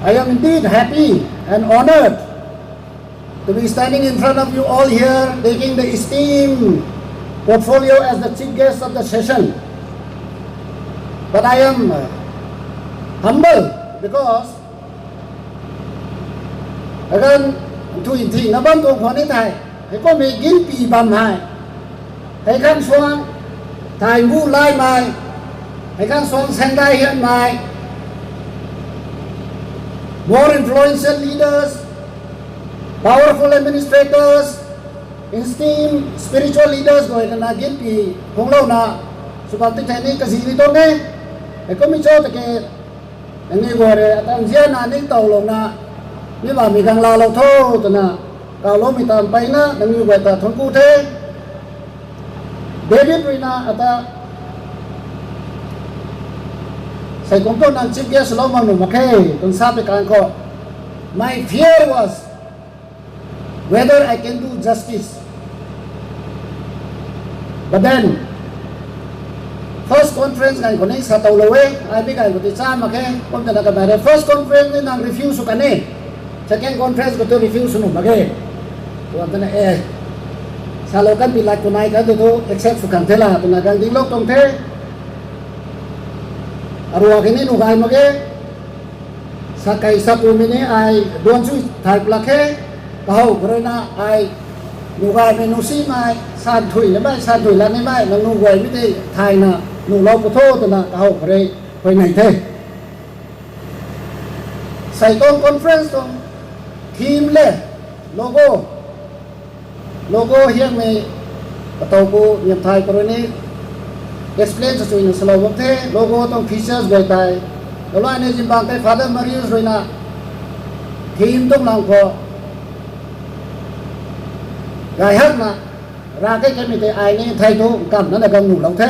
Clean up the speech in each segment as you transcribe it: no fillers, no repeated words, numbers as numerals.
I am indeed happy and honored to be standing in front of you all here, taking the esteemed portfolio as the chief guest of the session. But I am humble because again, to inti naban to khoni thai, he ko me gin pi bam hai, he Kamsuan thai mu lai mai, he Kamsuan sendai hian mai, more influential leaders, powerful administrators, esteemed spiritual leaders go na gin pi hong lo na subati thai ni kasi ni to ne, he ko mi cho ta ke ni go re tan sia na ni tàu lo naนี่ว่ามีการลาเราโทษนะกาล้มมีตามไปนะดังนี้ว่าแต่ทนกูเทเดวิดวีนาอาตาใส่กองต้นนั้นชิคเกสล้อมมันหนุ่มมาแค่ตรงทราบในการก็ my fear was whether I can do justice but then first conference กันคนนี้สตาวเลยไอ้พี่กันคนที่ทราบมาแค่ผมจะนัดกันไปเลย first conference นี่นาง refuse กันนี่second conference ko to review sunu bage to antana salokan pilak ko nai ka to accept su kan thela to na gang dilok tong the arwa kini nu gai mage sakai sapu mini ai don su thai plakhe kahau korena ai nu gai menu si mai san thui la mai san thui la ni mai nu goi mi te thai na nu lo ko tho to na kahau kore koi nai the sai tong conference tongทีมเลยโลโก้เฮียงมีประตูกูเงียบไทยกรณี explain จะช่วยในสโลว์เทโลโก้ต้อง features ไว้ใจแล้วอันนี้จิมบังไป Father Marius ด้วยนะทีมต้องลองพอไงฮักนะราเกจะมีแต่ไอ้นี่ไทยทุกกันนั่นแหละกันหนูเราเท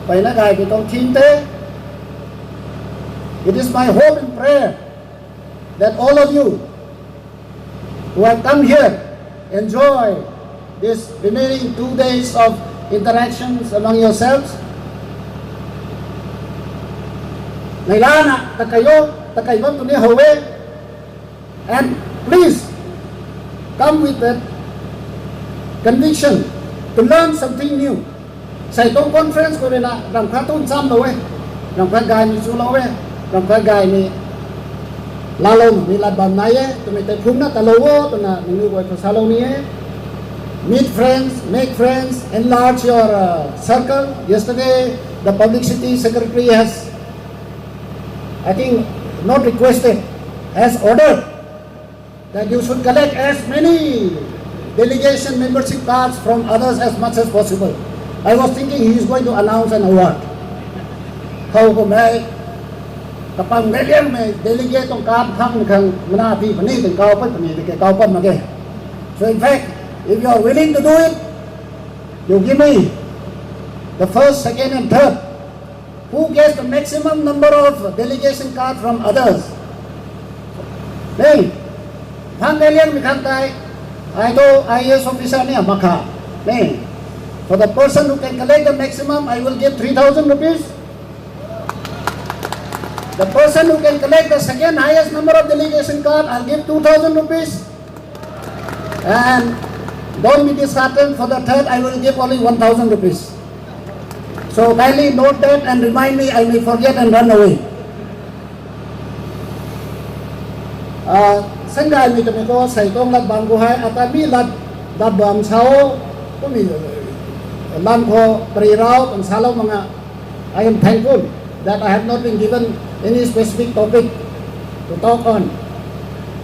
ไปนะไงไปต้องทีมเท It is my hope and prayer that all of you who have come here enjoy this remaining 2 days of interactions among yourselves. ในร้านอะตะไคโยตะไควันตัวนี้ Hawaii and please come with that conviction to learn something new. ใส่ตรง conference ก็เลยนะรำคาต้นซ้ำเลยรำคากายมีสู้เราเว้ยรำคากายมีLalong ni labam naya, tu mete pumna talowo, tu na minu boy pasalong niye. Meet friends, make friends, enlarge your circle. Yesterday, the publicity secretary has, I think, not requested, has ordered that you should collect as many delegation membership cards from others as much as possible. I was thinking he is going to announce an award. How come kapag ngayon may delegate ang kapang kang manapi panitin kaupan panitin kay kaupan mage. So in fact, if you are willing to do it, you give me the first, second, and third. Who gets the maximum number of delegation cards from others? Hey, hang ngayon mikang tay, ito IRHS officer niya maka. Hey, for the person who can collect the maximum, I will give 3,000 rupees. The person who can collect the second highest number of delegation card, I'll give 2,000 rupees. And don't be disheartened, for the third, I will give only 1,000 rupees. So kindly note that and remind me, I may forget and run away. Sangay mi kami ko sa itong lagbang buhay at kami lagbang sao kami lang ko pre-route ang salaw mga I am thankful that I have not been given any specific topic to talk on.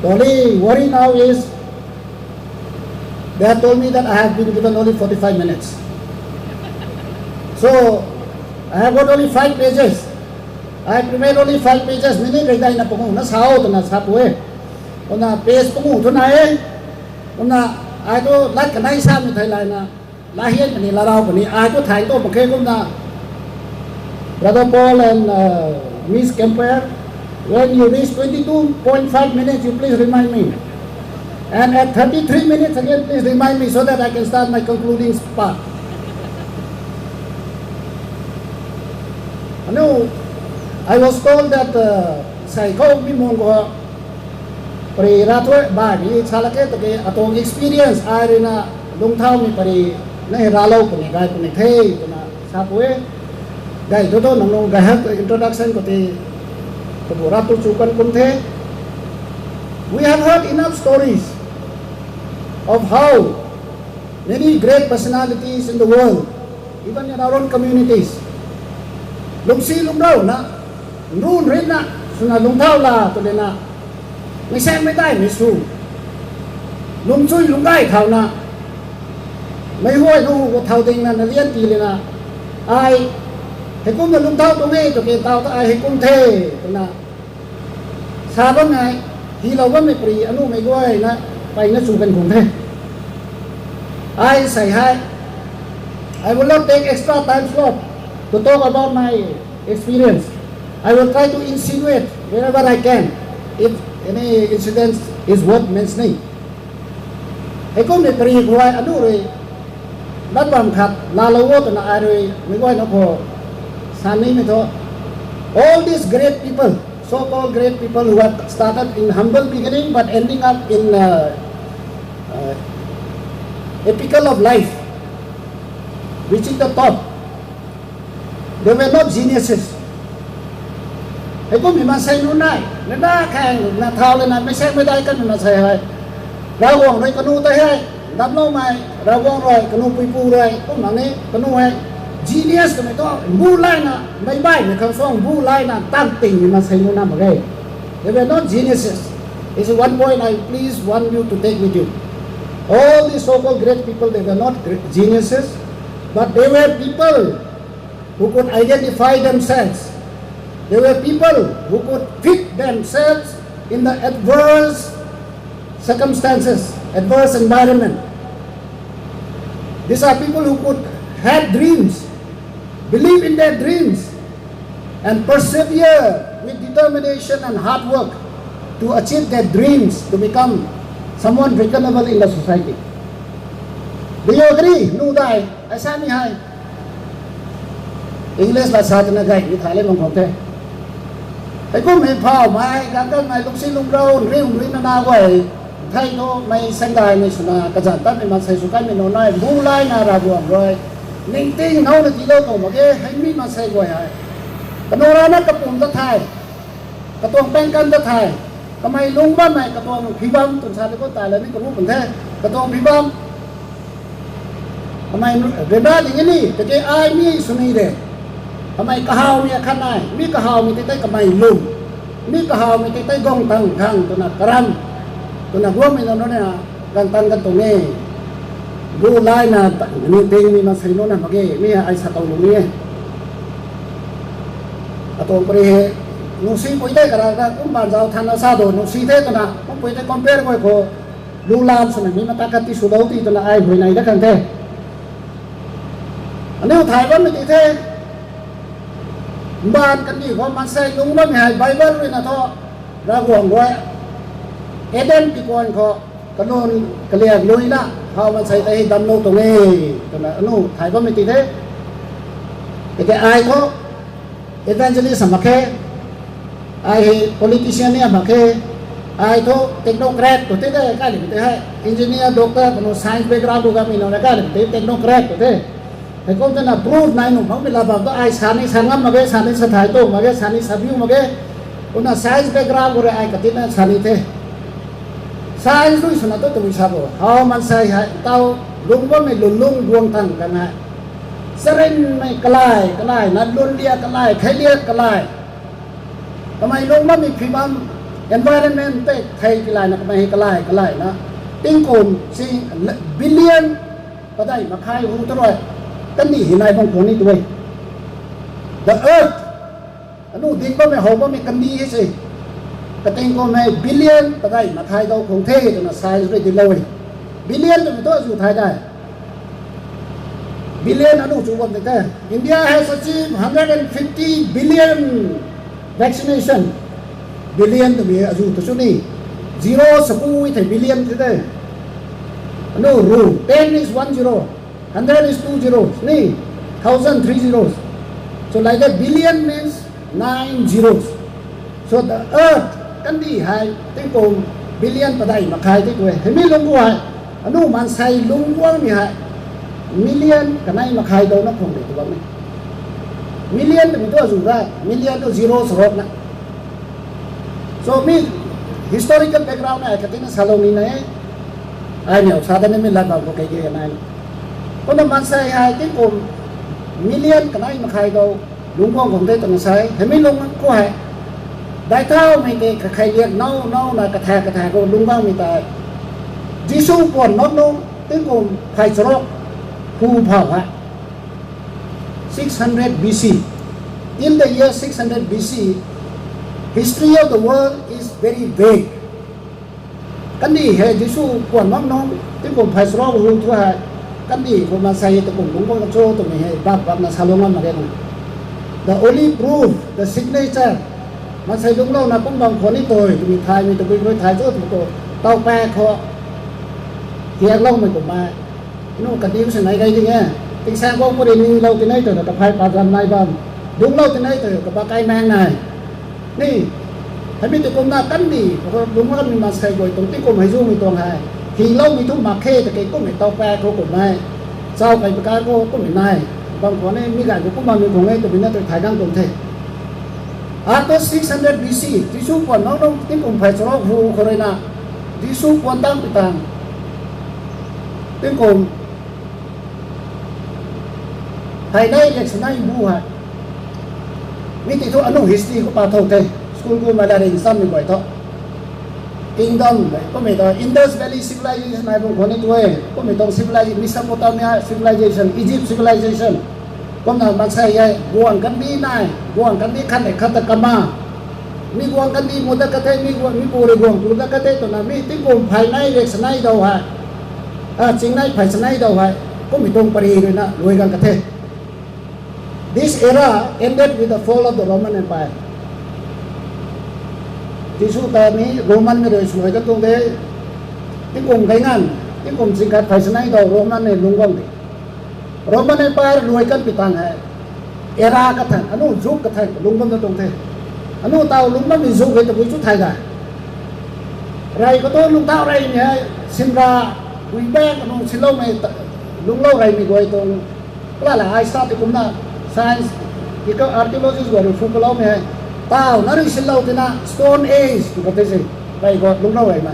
The only worry now is they have told me that I have been given only 45 minutes. So I have got only 5 pages. I have prepared only 5 pages. Mini kay na po kung nasaw to nasapo eh. Kung na page po kung ito na eh. Kung na ako lahat kanay sa amin Thailand na lahiyan panilaraw pa ni ako tayo to pagkaya kung na Brother Paul and Miss Kemper, when you reach 22.5 minutes, you please remind me. And at 33 minutes again, please remind me so that I can start my concluding part. I was told that sai ko mi mong ko pari ratwe ba ni chalake to ke atong experience ai na lung thau mi pari na ralo ko ni gai ko ni thei to na sapwe gai to nong gai ha introduction ko ti to ratu chukan kun the. We have heard enough stories of how many great personalities in the world, even in our own communities, lung si lung rau na run rin na suna lung thau la to le naไม่แซงไม่ได้ไม่สู้ลุงช่วยลุงได้เท่านะไม่ห้วยลูกเท่าเต็งนั่นเลี้ยงตีเลยนะไอ้ให้กุ้งกับลุงเท่าตรงนี้ตัวเกี่ยวเท่าไอ้ให้กุ้งเทตรงนั้นทราบว่าไงที่เราว่าไม่ปรีอนุไม่ด้วยนะไปนั่นสู่เป็นกุ้งเทไอ้ใส่ให้ I will not take extra time slot to talk about my experience. I will try to insinuate wherever I can if any incident is worth mentioning. ไอ้กุ้งในปรีกวยอนุเลยนัดบังคับลาโลวตัวน่ะอะไรไม่ว่านะพอสามีไม่ท้อ all these great people so-called great people who have started in humble beginning but ending up in a pinnacle of life reaching the top they were not geniuses ไอ้กุ้งมีมาใส่นู่นได้นั่นน่าแข่งน่าเท่าเลยนะไม่ใช่ไม่ได้กันน่าใส่ให้เราหวังเลยกนูตัวให้ดับโน้ไม่เราวงรอยกนูปุยปูรอยก็หนังนี้กนูให้ genius ก็ไม่ต้องบูไลนะไม่ใบในคำส่งบูไลนะตั้งติ่งมาใส่นู่นนะมาเลย they were not geniuses. It's one point I please want you to take with you. All these so-called great people, they were not geniuses, but they were people who could identify themselves. They were people who could fit themselves in the adverse circumstances, adverse environment. These are people who could have dreams, believe in their dreams, and persevere with determination and hard work to achieve their dreams, to become someone recognizable in the society. Do you agree? No, die. I say me hi. English là sao cho nó gay, như Thái lên bằng không thế. Thấy có mấy phao mai, gắn cái mai lúc xin lúc đâu, riêng nó na vậy. Thay nó mày xanh đài mày suna cái giản tắt mày mà xây số cái mày nó nói bu lai na ra buồn rồi. Ninh tinh nó là chỉ đâu tổ mà cái hành mi mà xây gọi hả. Cái nó ra nó cái bụng tất thai, cái tuồng beng cân tất thai. Cái mày lung băm mày cái tuồng phi băm tuần sau thì có tài là mấy cái lúc còn thế. Cái tuồng phi băm. Cái mày về đó thì cái này cái ai mi suni đấy. Cái mày cái hào mi khăn này, mi cái hào mi tay cái mày lung, mi cái hào mi tay gong tăng thang tuần là karam. Tôi là gua mình nó này gan tan gan tong nghe bu lai na ni ting ni ma sai no na ma ge mi ai sa tong ni atong pre no si poi dai kara ka kum ban jao than na sa do no si the to na ko poi dai compare ko lu lam so na mi ma ta ka ti su dau ti to na ai hoi nai da kan the aneu thai ban mi ti the ban kan ni ko man sai lung ma mi hai bible ri na tho ra guang roi Eden people ko kanon kaliya lui na how man say tay dam no tong eh kana ano thai ba mi ti the ke ai ko evangelist ma ke ai politician ne ma ke ai to technocrat to te ka ni te hai engineer doctor kono science background ga mi no na ka ni te technocrat to te ai ko na proof nai no ma mi la ba to ai sani sangam ma ge sani sa thai to ma ge sani sa view ma ge una science background gore ai ka ti na sani te sai lui suna to tu sabo how man sai hai tao lung ba mai lung buang tang kana seren mai kalai na lun dia kalai khai dia kalai kamai lung ba mi phimam environment te khai kalai na kamai kalai na ting kon si billion padai ma khai hu to roi kan ni hinai bang kon ni tuai the earth anu ding ba mai ho ba mi kan ni he si cái tên con này billion tại đây mà thay đâu không thế thì là sai rồi thì lâu billion thì tôi dùng thay đây billion nó đủ chủ quân thế India has achieved 150 billion vaccination billion thì mình dùng từ số này zero số thì billion thế đây no rule 10 is 1 zero 100 is 2 zeros này 1000 3 zeros so like that billion means 9 zeros. So so the earth kan di hai ting kong billion padai makai ti kwe hemi lung ko hai anu man sai lung wang ni hai million kanai makai do na khong de tu ba me million tu to zu ra million to zero sorok na so mi historical background na katina saloni na ai ne sa da ne mi la ba ko kai ge na ko na man sai hai ting kong million kanai makai do lung wang khong de tu sai hemi lung ko hai đại thao mấy cái khai liệt nâu là cái thà của đúng không mình tại Giêsu còn nó tiếng cùng khai sơ phù phảo ạ 600 BC. In the year 600 BC, history of the world is very vague. Cái gì hệ Giêsu còn nó tiếng cùng khai sơ phù thua hại cái gì của mà sai tiếng cùng đúng không cho tụi mình hệ bác là sao luôn mà cái này. The only proof, the signature mà xây đúng lâu là cũng bằng khổ ní tôi mình thay mình tụi mình thay chút một tàu pe khó hiện lâu mình cũng mà nó cần điều sự này gây đi nghe tình sang không có đi lâu từ nay từ tập hai ba năm nay bằng đúng lâu từ nay từ tập ba cây mang này nè thấy mình tụi con ta cắn đi đúng không mình mà xây rồi tụi cùng hay du mình toàn hài thì lâu mình thu mặc khê thì cái cũng mình tàu pe khó cũng này sau cái cá cũng mình này bằng khổ này mình gài cũng bằng mình cũng ngay tụi mình tụi thái đang tổng thể after 600 BC, Giêsu còn nó đâu tiếng cùng phải cho vụ khởi na, Giêsu còn đang bị tàng, tiếng cùng thầy đây lịch sử này bu hả, mình thì thôi anh history của bà thầu thầy, school của mà là đình xăm mình gọi thôi, kingdom, có mấy tờ Indus Valley civilization này cũng có những tuổi, có mấy tờ civilization Mesopotamia civilization, Egypt civilization. Có nào bạn say vậy guang kan đi này guang kan đi khăn để khát kama mi guang kan đi một cái thế mi bồi guang một cái thế tụi nào mi tính cùng phải nay việc nay đâu hả chính nay phải nay đâu hả có mi tông pari rồi na lùi gan cái thế this era ended with the fall of the Roman Empire Giêsu ta mi Roman rồi lùi cái tung thế tính cùng cái ngàn tính cùng chính cái phải nay đâu Roman này lung gong Roman Empire lùi kan pitang hai era ka than anu juk ka than lungam na tong the anu tao lungam ni juk he to bu chu thai ga rai ko to lung tao rai ni hai simra ui ba anu silo mai lung lo rai mi goi tong la ai start ti kumna science ki ko archaeologist go ru fu ko lo me hai tao na ri silo ti na stone age tu ka te se rai go lung lo rai ma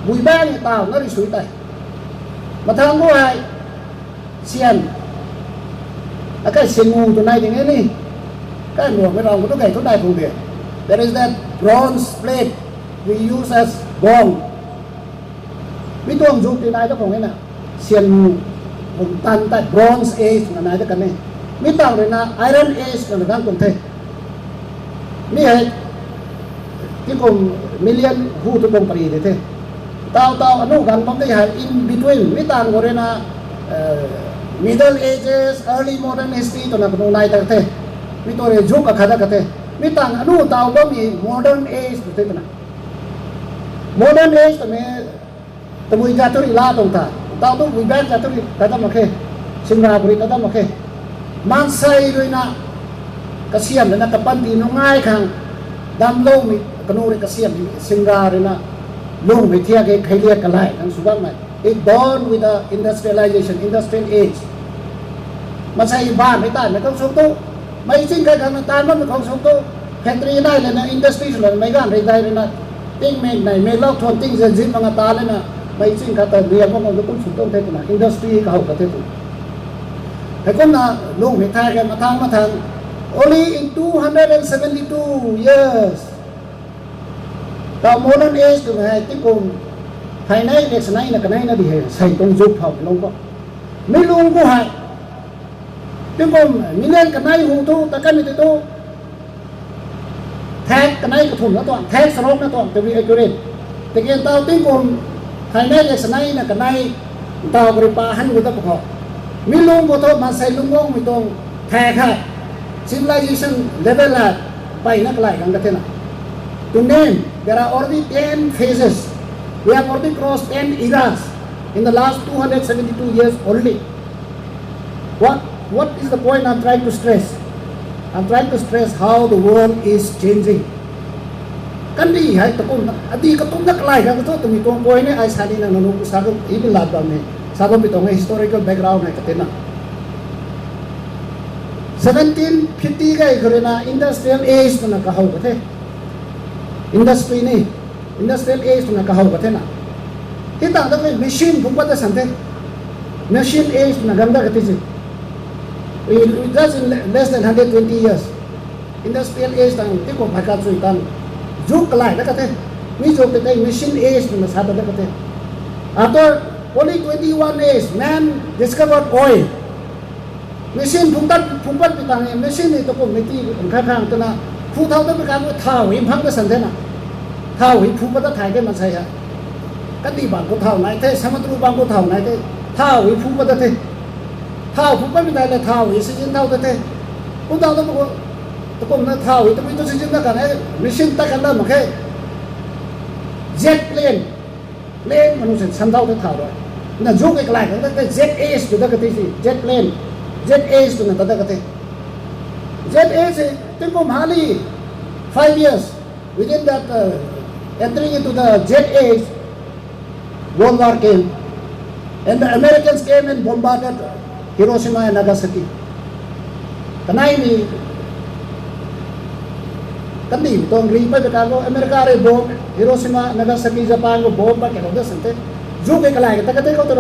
ui ba ni tao na ri sui tai ma thang go hai xiên cái xiên ngu tụi này thì nghe đi cái luồng cái lòng của cái đại phương tiện there is that bronze plate we use as bomb biết tuồng dùng từ này nó không cái nào xiên ngu cùng tan tại bronze age là này cho cái này biết tao rồi là iron age là đang cùng thế mi hay cái cùng million hu tụi bông pari thế tao anh nói gần bông cái hay in between biết tao rồi là Middle Ages, early modern history to na kuno nai ta the. Mi to re juk akhada ka the. Mi tang anu taw ba mi modern age to te na. Modern age to me to mui ja to ri la tong ta. Taw to mui ba ja to ri ta ta ma khe. Simra puri ta ta ma khe. Man sai roi na ka siam na ka pan ti no ngai khang. Dam lo mi kuno re ka siam simra re na. Long mi thia ke khai lia ka lai kan subang mai. It born with the industrial age. Mà xây ba mấy tài mấy công sống tu, mấy chính cái thằng ta nó không sống tu. Factory này là industry là mấy cái này đây là tiếng mình này mấy lâu thôn tiếng dân mà ta lên là mấy chính cái tờ bia không có cũng sống tu thế là industry cả hậu cả thế tu. Thế cũng là luôn phải thay cái mà thằng only in 272 years. The modern age của ngày tiếp cùng thầy này cái này là cái này nó bị xây công giúp học long có mấy luôn có hại tiếng cùng mình lên cái này hùng thu ta cái này tu thét cái này cái thùng nó toàn thét sሮক nó toàn từ vì accurate thì cái tao tiếng cùng thầy này cái này là cái này tao cái ba hắn người ta học mình luôn có thôi mà xây luôn ngon mình toàn thét hay civilization level là bay nó lại cái thế nào to name there are already 10 phases. We have already crossed 10 eras in the last 272 years only. What is the point I'm trying to stress? I'm trying to stress how the world is changing. kan di hai to kon adi ka tum nak lai ka to tumi tong boy ne ai sani na no ku sa ko ibil la ba ne sa ko bitong historical background hai ka te na 1750 ka ikrena industrial age to na ka hau ka the industry ni industrial age to na ka hau ka the na kita da machine bung pa da san the machine age to na ganda ka te just in less than 120 years industrial age tang ti ko phaka chui tan juk lai da ka the mi jok te machine age to na sa da ka the after only 21 years man discovered oil machine phungpat pitang machine ni to ko meti kha khang to na phu thau to ka ko thau im phang da san the na thau hi phu pa da thai ke man sai ha ka ti ban ko thau nai the samatru ban ko thau nai the thau hi phu pa da the thau phu pa mi dai la thau hi si jin thau da the ko da to ko to ko na thau hi to mi to si jin da ka na machine ta ka na ma ke jet plane plane manu sen sam thau da thau rồi na jo ke klai ka da jet ace to da ka ti jet plane jet age to na tada kate jet age tin ko mali 5 years within that entering into the jet age World War came and the Americans came and bombarded Hiroshima and Nagasaki kanai ni kandi tong ri pa ka ko America re bomb Hiroshima Nagasaki Japan ko bomb ba ke da sante jo ke kalai ka kate ko to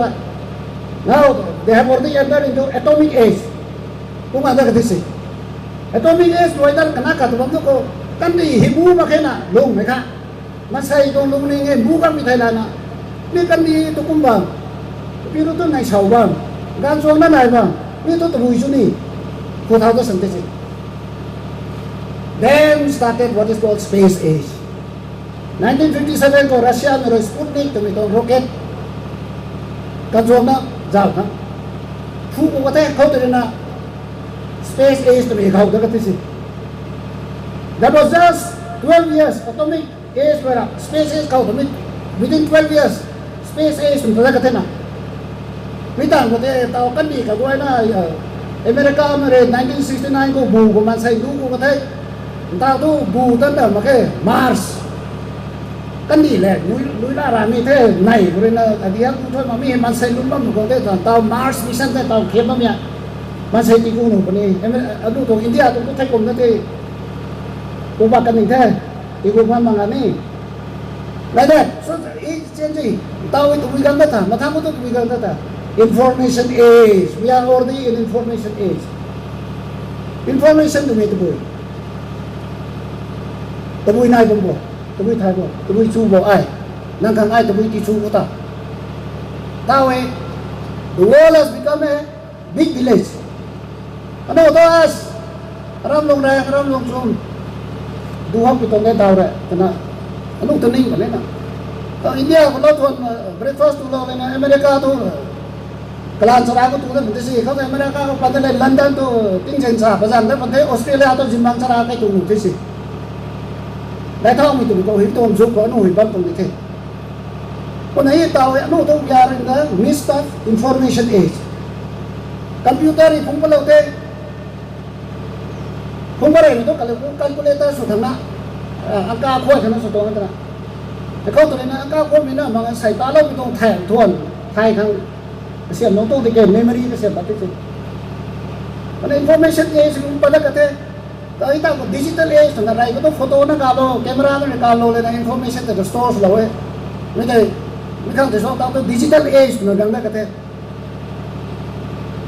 now they have already entered into atomic age. Kung ada kasi atomic age loy dar kana ka to ko kandi hibu ma kena long me ka masai dong long ni nge bu ka mi thai la na ni kandi to kumbang pero to nai sau bang gan so na nai bang ni to bui su ni ko thau to sante si then started what is called space age 1957 ko Russia mero Sputnik to rocket ka jo na जाओ ना फूक को कहते हैं खाओ तेरे ना space age to me खाओ देखा थी that was just 12 years atomic age वाला space age खाओ तो within 12 years space age तुम तो देखा थे ना मितान को ते ताऊ कंडी का कोई ना अमेरिका में 1969 को बू को man say लू को कहते ताऊ तो बू तंदा मके Mars kandi le lui la ra mi the nai ko na adia ku thoi ma mi man sai lum bam ko te tao Mars mission te tao khem bam ya man sai ti ku no pani adu to India to thai kom na te ko ba kan ni the ti ko ma manga ni like that so it change tao to we gan ta ma thang ko to we gan ta information age we are already in information age information to me to boy nai bom bo tôi thay bộ tôi chu bộ ai năng khang ai tôi ti chu của ta tao ấy the world has become a big village ano to as ram long ra ram long chung du hop to ne tao ra kana ano to ning kana na India ko lo thon breakfast to lo na America to kalan sara ko tu de si ko America ko pa de London to ting chen sa pa jan de pa Australia to jimbang sara kai tu de si đại thao mình tụi tôi hiểu tôn giúp có nổi bật trong cái còn ấy tao nó tôi giờ là stuff information age computer thì không có lâu thế không có này tôi cần calculator số thằng nào anh ca khôi thì nó số to nữaแต่เขาตัวนี้นะก้าวคนมีนะบางใส่ตาเราไม่ต้องแทงทวนไทยทางเสียงน้องตู้ติเกมเมมโมรี่ก็เสียบแบบนี้มัน information age มันเปิดกันเถอะแต่อีกตั้ง digital age ต่างอะไรก็ต้องโฟโต้นะการโลแคมราเนี่ยการโลเลยนะ information แต่ก็ store เราเว้ยไม่ได้ไม่ข้างแต่ชอบตั้งตัว digital age เหมือนกันนะกันเถอะ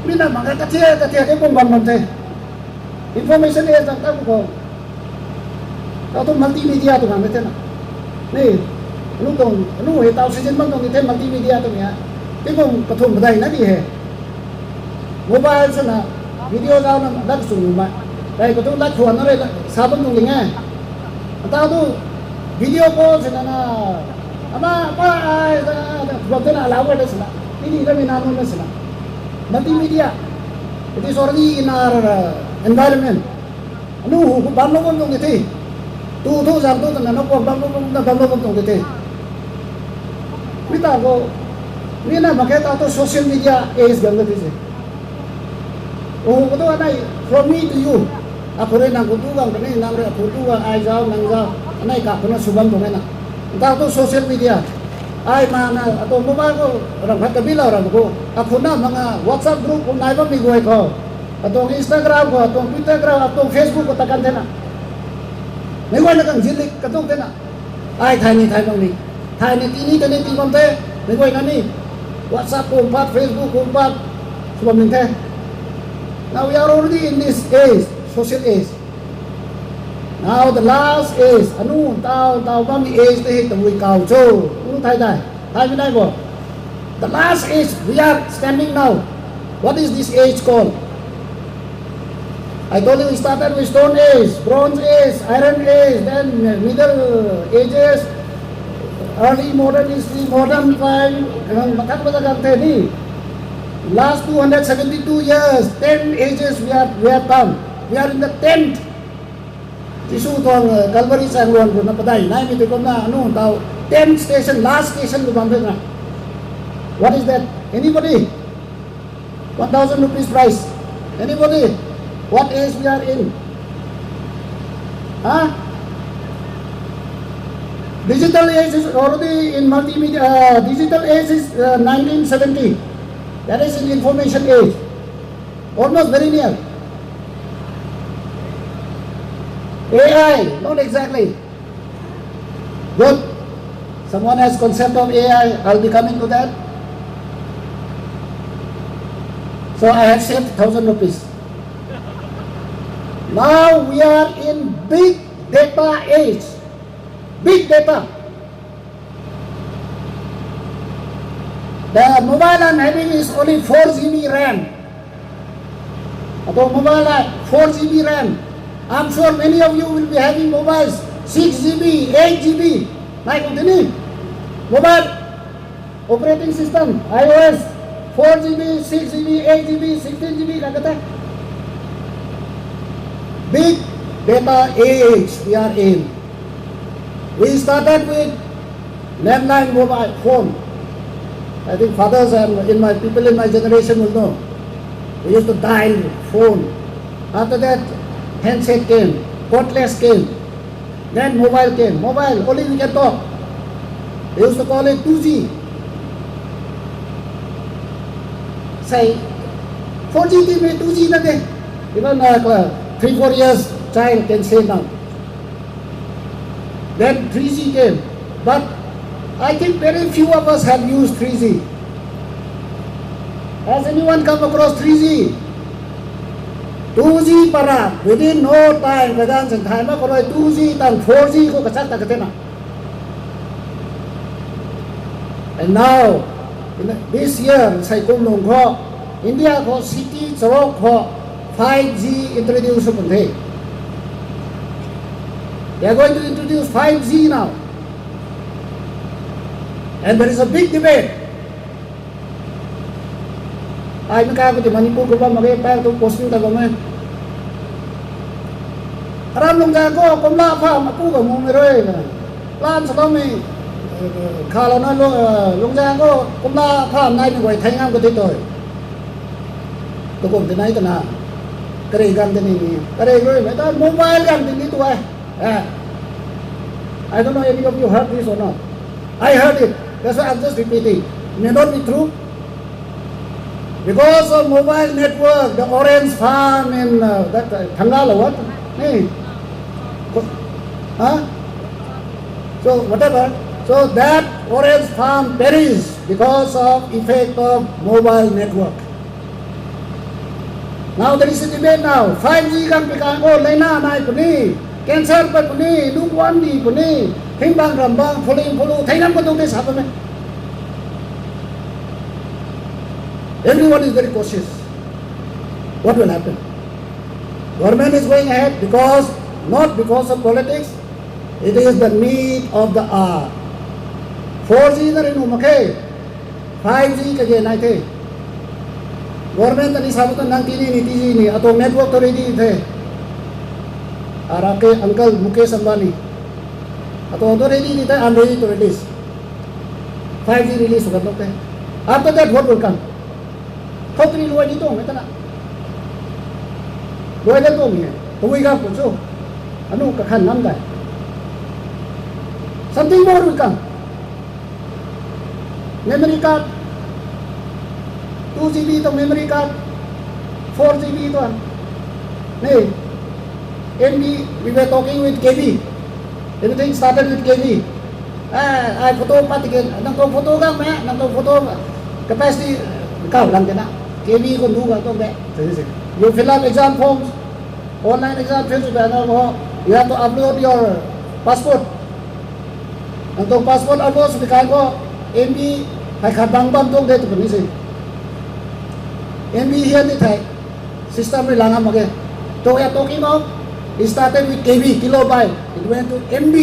นี่นะบางกันเทียไอ้พวกมันเถอะ information age ต่างๆก็เราต้อง multimedia ตัวนั้นเถอะนะนี่ลูกตรงลูกเห็นเตาซีเจนบ้างตรงนี้เทมมัลติมีเดียตรงนี้ที่ผมกระทุ่มบันไดนั่นดีเหรอโมบายสนะวิดีโอเราเนี่ยรักสูงมาแต่กระทุ่มรักชวนอะไรสาบตรงนี้ไงตาดูวิดีโอคอลสนะนะอามาป้าไอ้บอกเท่านั้นเราก็ได้สนะนี่ดีแล้วมีนามมันสนะมัลติมีเดีย it is already in our environment นู่นบ้านเราก็ตรงนี้ที่tu jam tu na no ko bam tong te mita ko ni na maketa to social media age gang te se o ko to anai from me to you apore na ko tu gang ne na re ko tu ai jao nang jao anay ka kuna subang to na tao to social media ay mana ato mobile ko orang kabila orang ko ako na mga WhatsApp group kung naiba miguay ko atong Instagram ko atong Twitter ko atong Facebook ko takan na may wala kang jilik katong na ay thai ni tini tani ti kom te may way nani WhatsApp ko pat Facebook ko pat subang ning te. Now we are already in this age, social age. Now the last age, tao bang age te hit we cao cho, thai mai bo. The last age we are standing now. What is this age called? I told you we started with Stone Age, Bronze Age, Iron Age, then Middle Ages, early modern history, modern time, last 272 years, 10 ages we have come. We are in the 10th. Tisu tong Calvary sang luan ko napaday. Nay mi ko na 10th station, last station lumambe na. What is that? Anybody? 1,000 rupees price. Anybody? What age we are in? Huh? Digital age is already in multimedia. Digital age is 1970. That is in information age. Almost very near. AI, not exactly. Good. Someone has concept of AI. I'll be coming to that. So I have saved 1,000 rupees. Now we are in big data age. Big data. The mobile I'm having is only 4 GB RAM. About mobile 4 GB RAM. I'm sure many of you will be having mobiles 6 GB, 8 GB. Like continue. Mobile operating system, iOS 4 GB, 6 GB, 8 GB, 16 GB. Big data age we are in. We started with landline mobile phone. I think fathers and people in my generation will know. We used to dial phone. After that, handset came, cordless came, then mobile came. Mobile, only we can talk. They used to call it 2G. Say, 4G came, 2G na de. Even 3-4 years child can say now. Then 3G came. But I think very few of us have used 3G. Has anyone come across 3G? 2G para within no time, kadang sa time ko 2G tang 4G ko kasat ta katena. And now this year sa kumlong ko India ko city sarok ko 5G introduce punte. They are going to introduce 5G now. And there is a big debate. Ay nakako di Manipur ko ba magayta to posting ta gome. Aram long jago komla pha mapu ko mo meroy. Plan sa kami khalo na long jago komla pha nai ni goi thaingam ko titoy. To kom tinai ta na. Kare gam ni kare goi meta mobile gam ni to ai. I don't know any of you heard this or not. I heard it. That's why I'm just repeating. It may not be true. Because of mobile network, the orange farm in that Thangal or what? Hey. Huh? So whatever. So that orange farm perished because of effect of mobile network. Now there is a debate now. 5G kan pikango lena nai puni, cancer pa puni, lukwan di puni, himbang rambang, phuling phulu, thainam ko tong sa pa. Everyone is very cautious. What will happen? Government is going ahead because, not because of politics, it is the need of the hour. 4G na rin umake, 5G kage naite. Government ni sabutan nang kini ni TG ni atong network to ready the. Arake Uncle Mukesh Ambani. Atong to ready ni I'm ready to release. 5G release ugat okay. After that what will come? Kau teri luar itu, mereka nak. Luar itu ni, tuai gap pun so, anu kekan nam dah. Something more will come. Memory card, 2 GB to memory card, 4 GB to nee, MB, we were talking with KB. Everything started with KB. I photo pat again. Nang to photo ka ma, nang to photo capacity cao lang ka na. KB kon du ka to be. You fill up exam forms, online exam forms you have to upload your passport. Nang to passport upload sa kay ko MB hay khabang bam tong de to ni si. MB here ni thai system ri langam age. So we are talking about it started with KB, kilobyte, it went to MB.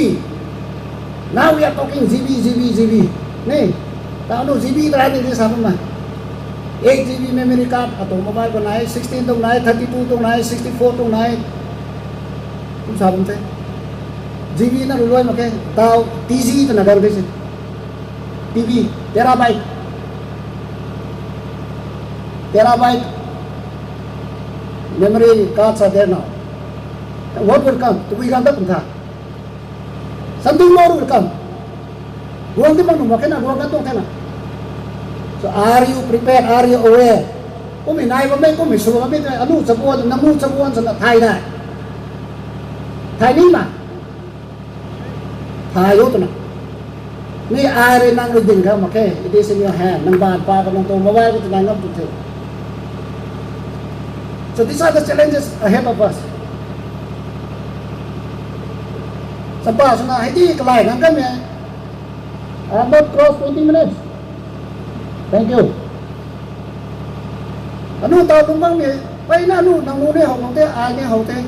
Now we are talking GB. Nee, tao no GB try ni sa ma. 8 GB memory card ato mobile ko nai 16 tong nai 32 tong nai 64 tong nai. Kung sabon te. GB na luloy make tao TZ to na dal besi. TB terabyte. Memory cards are there now. And what will come? To be ganda punta. Something more will come. Guang di manu makena guang gantung tena. So are you prepared? Are you aware? Kung inay ba may kung may suwa may anu sabuan namu sabuan sa Thai na. Thai ni ma. Thayo to na. Ni are nang riding ka make. It is in your hand. Nang bad pa ka nang to mobile ko tinangam to. So these are the challenges ahead of us. Sampai sana hindi kalay ng kami. I have not crossed 20 minutes. Thank you. Ano tawag bang ni? Pay na ano nang muna ho te ay ni ho te.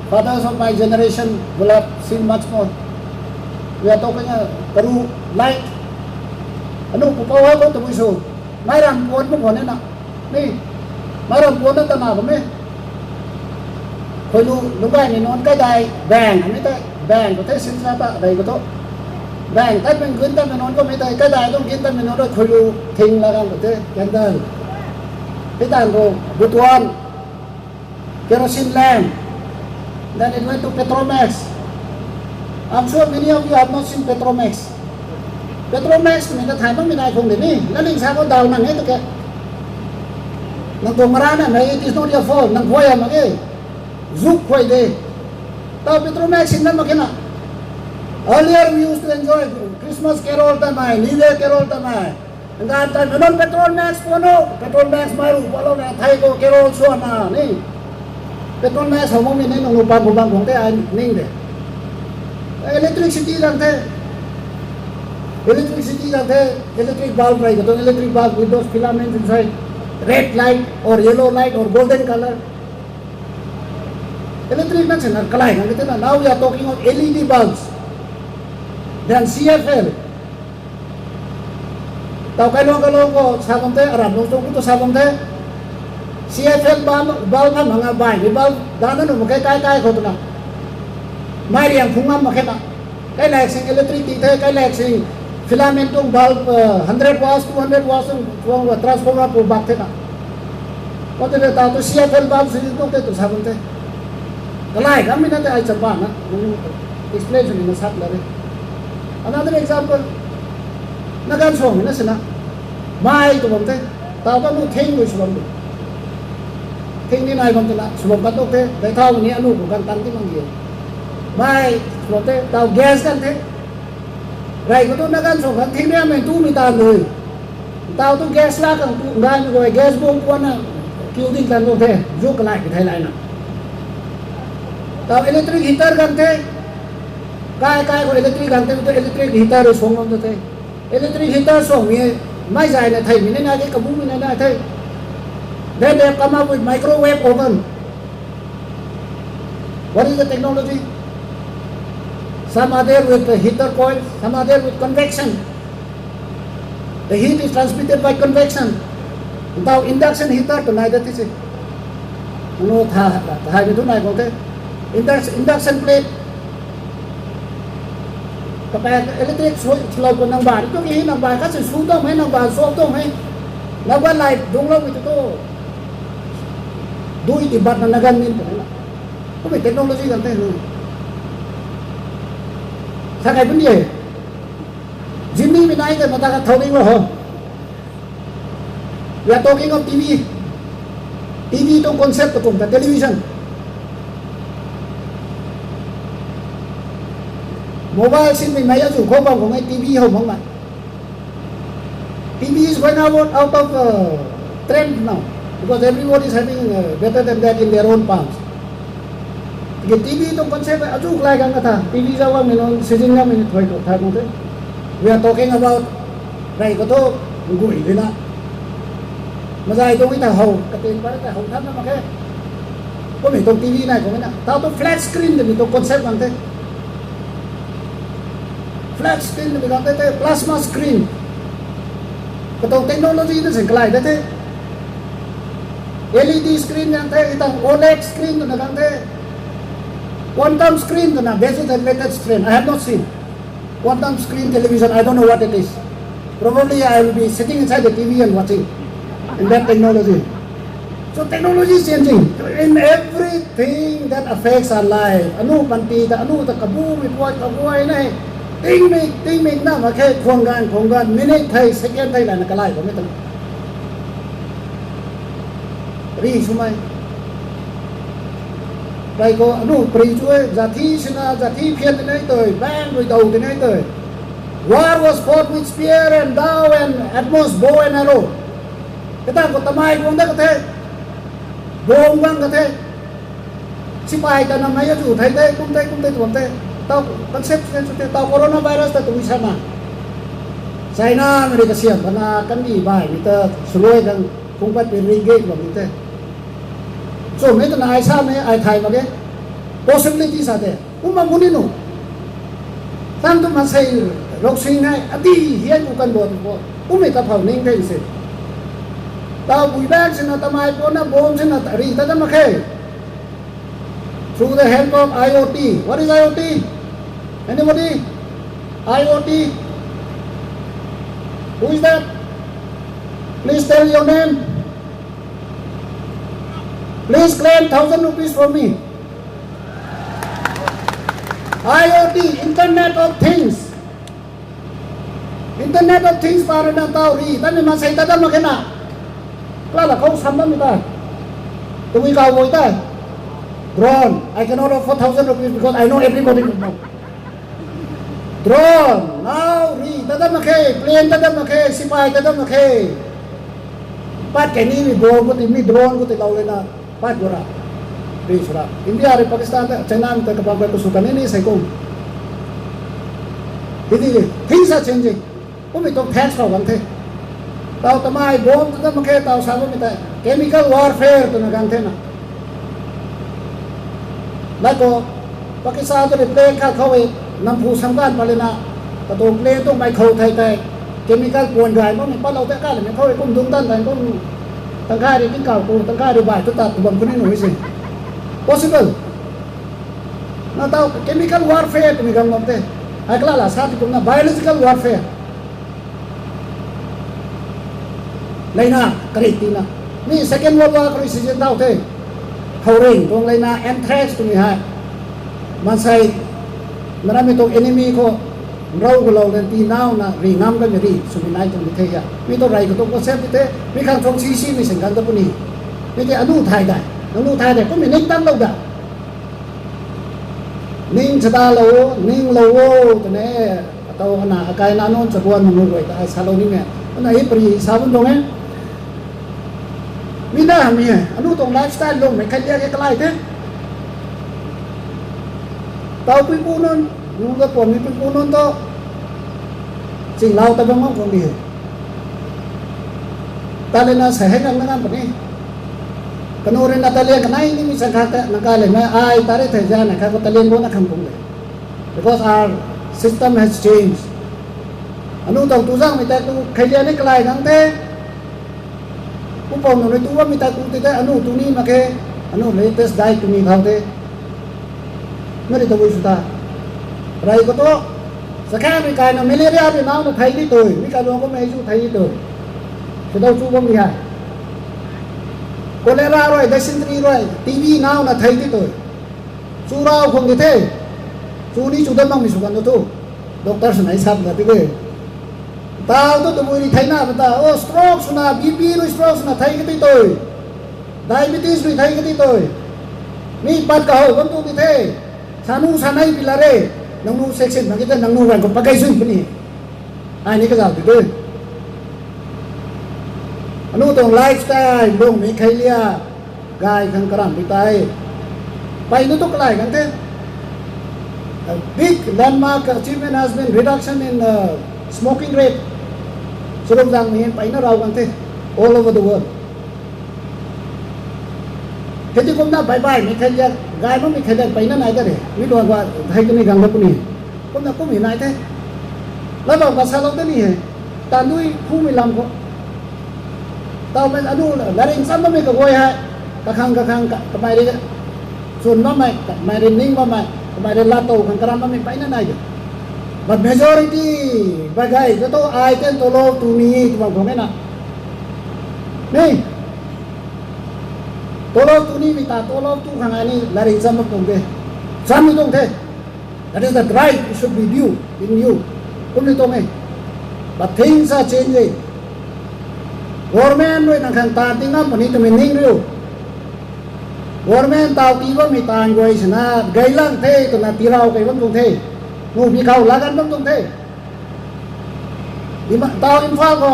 Fathers of my generation will have seen much more. We are talking karu light. Ano pupawa ko to iso. Mayram puan mo ne na. Ni mayram puan na tama ko me. Koi lu bai ni non cái đài vàngไม่ได้แบ่งก็ได้สินทรัพย์อะไรก็ต้องแบ่งถ้าเป็นขึ้นถ้าเป็นนอนก็ไม่ได้ก็ได้ต้องกินถ้าเป็นนอนก็คอยดูทิ้งแล้วกันก็ได้ยังได้ที่ต่างโรงบุตรวันkerosene lamp then it went to Petromax. I'm sure many of you have not seen Petromax. Petromax มันจะถ่ายต้องมีนายคงเดี๋ยวนี้แล้วลิงซาก็ดาวนั่งให้ตัวแกนั่งตัวมาร้านน่ะไม่ it is not your fault นั่งควายมาเอ้ซุกควายเด้Tao Petromax in makina. Earlier we used to enjoy Christmas carol tamai, New Year carol tamai. And that time, non Petromax Petromax maru, follow na Thai ko carol so na ni. Petromax homo min nung upang kong te ay ning de. Electricity lang te. Electric bulb right, electric bulb with those filaments inside. Red light or yellow light or golden color. Electric na siya, kalay. Now we are talking of LED bulbs. Then CFL. Tao kalong ko sabong te, aram nung to sabong te. CFL bulb na mga bay. Di bulb, dana nung magkay ko ito na. May riyang kungam makita. Kaya like sing electric dito, kaya like sing filament tong bulb 100 watts, 200 watts yung transformer po bakit na. Kung ito tao to CFL bulb, sinitong ito sabong te. Kalay, kami natin ay Japan, ha? Explanation in the satellite. Another example, nagansong na sila. May ito bang te, tao ka mo ting mo subang mo. Ting din ay bang tala, subang ka to te, dahil tao ni ano kung kantan di mang yun. May, subang te, tao gas kan te. Ray ko to nagansong, kan ting niya may tumitaan mo. Tao to gas la kang ngan ko gas bong ko na kiuding tan mo te, jo kalay ki thai lai na. Tao electric heater ganti, kaya ko electric ganti to electric heater song om to te, electric heater song ye, mai zai na thai mine na ke kabu mine na thai. Then they have come up with microwave oven. What is the technology? Some are there with the heater coil, some are there with convection. The heat is transmitted by convection. Tao induction heater to nai that is it. Ano tha nito nai ko te. Induction plate. Kapag electric slope ko ng bar, ito kihin ng bar kasi sudo may ng bar, so ito may nagwa light, doon lang ito to. Doon itibat na nagamin po. Kung may technology ganito. Sa kaya pun dia, ไม่ได้แต่มาตากเท่านี้ว่าเหรอ we are talking of TV ตรงคอนเซ็ปต์ตรงแต่ television mobile สิ่งใหม่ๆอยู่ข้อความของไอ้ TV เขามองมา TV is going out of trend now because everybody is having better than that in their own palms cái TV ตรงคอนเซ็ปต์อาจุกไล่กันก็ท่า TV จะว่ามันสิ่งนั้นมันถอยตัวท่านู้นเลย we are talking about ไรก็ต้องกุยเลยนะมาใจตรงนี้แต่เขากระเตงไปแต่เขาทำนั่นมาแค่ก็มีตรง TV นั่นก็ไม่นะถ้าตรง flat screen จะมีตรงคอนเซ็ปต์มันเท่ flat screen จะมีตรงเท่ plasma screen ก็ตรงเทคโนโลยีนั่นสิ่งไกลเท่ LED screen ยังเท่ตั้ง OLED screen ตัวนั้นเท่ quantum screen ตัวนั้น this is the latest trend I have not seen quantum screen television I don't know what it is probably I will be sitting inside the TV and watching in that technology so technology is changing in everything that affects our life anu panti ta anu ta kabu mi puat kabuai nai ting mi na ma khe khong gan minute thai second thai la na kalai ko me tam ri sumai đây có anu pri chuai jati sina jati phian nai toi bang rồi đầu thế nai toi war was fought with spear and bow and at most bow and arrow cái ta có tầm ai cũng có thể gồm văng có thể si bài ta nằm hay chủ thấy đây cũng thế tao concept tao coronavirus ta tụi sao mà China America siam bana kan di bài người ta suluai kan cũng phải bị rigate vào như thế so mấy cái này sao mấy ai thay mà cái possibility sao thế cũng mà muốn đi nụ tam tụi mà xây lộc sinh này đi hiện cũng cần bộ cũng mấy tập hợp nên cái gì tao bùi bag xin là tao mai có na bom xin là ri ta tao mà khe through the help of IoT what is IoT anybody IoT who is that please tell your name please claim 1,000 rupees for me IoT Internet of Things para na tao ri ta mà xây ta mà cái nào là không sắm lắm người ta tôi cao với ta drone I cannot offer 1,000 rupees because I know everybody will know drone now ri ta mà khe plane ta mà khe sipai ta mà khe pat cái này drone có tìm drone có thể lao lên là pat gora ri sura India rồi Pakistan China ta các bạn có số cái này sai không thì things are changing cũng bị tông tax vào vấn thế tao tao mai bom tao mà khe tao sao mới tại chemical warfare tao nó gan thế nào lại có Pakistan tao plane khác khâu ấy nằm phụ sang gan vào lên nào tao tông plane tông bay khâu thay thay chemical cuốn gài nó mình bắt đầu tất cả là mình khâu ấy cũng đúng tân thành cũng tăng khai đi cái cầu cũng tăng khai đi bài tôi tạt bằng cái này nổi gì possible nó tao chemical warfare tao mình gan làm thế hay là sao thì cũng là biological warfare lấy na cái gì na ni second world war cái gì tao thế hậu rình còn lấy na anthrax tụi mình hay mà say mà làm mình tụi enemy ko rau của lâu lên tin nào na rì ngâm cái gì số mình này trong thế kia mình tụi này tụi có xem như thế mình khang trong xí mình sinh căn tụi mình mình cái anu thay đại có mình nín tăng lâu đã nín chả lâu tụi này tao na cái na non chả buồn mình rồi tại sao lâu nín nè nó này beri sao vẫn đông ấy mình đã làm gì anu tông lifestyle luôn mình khai cái lại thế tao quy cú non nhưng cái bọn mình quy cú non to chỉ lao tao vẫn mong còn đi ta lên là sẽ hết năng năng bật đi cái nồi này ta lên cái này nhưng mình sẽ khác năng cái này ai ta đấy thời gian này khác ta lên bốn là không cũng được because our system has changed anu tông tu giang mình ta tu khai cái lại năng thế cũng còn nói tu mình ta tu thế anu tu ni mà cái anu latest diet tu mình khao thế mới được tôi ta rồi có to sẽ khác với cái nào malaria thì nào nó thấy đi tuổi với cái đó có mấy chú thấy đi tuổi thì đâu chú không gì hả cholera rồi dysentery rồi TB nào là thấy đi tuổi chú rau không như thế chú đi chú tâm bằng mình chú cần đâu tu doctor sẽ nói sao là cái gì tao tu tụi đi thấy nào ta ô stroke suna BP rồi stroke suna thấy cái tí tôi diabetes rồi thấy cái tí tôi mi bắt cầu vẫn tu đi thế sanu sanai pilare nang nu section nang kita nang nu ran ko pakai sui puni ai ni ka jaw tu anu tong lifestyle dong mi khai lia gai khang karam bitai pai nu to klai kan te a big landmark achievement has been reduction in smoking rate Surong rằng mình phải nó rau kan te all over the world thế thì cũng đã bye bye mình khai lia gai nó mình khai lia pai na nai ka de mi do wa thai cái này gang puni cũng đã cũng mi nai te la ba ba sa lo te ni he ta nui khu mi lam ko tao mới anu là ring sam mới cái goi hai các khang cái bài đi xuân nó mày ring ning mày đi la tàu khang karam mày phải nó này được but majority bagai cái to ai tên to lo tu ni tu bang nào này to lo tu ni mi ta to lo tu khang ai ni la ring sam tung ke sam ni tung thế that is the drive it should be due in you cũng như tôi này but things are changing government rồi nang ta ting nam pani to mening riu government tao ti wa mi tan goi sana gailang the to na tirau kai bang tung the nu bi khau la gan bang tung the di ma tao info ko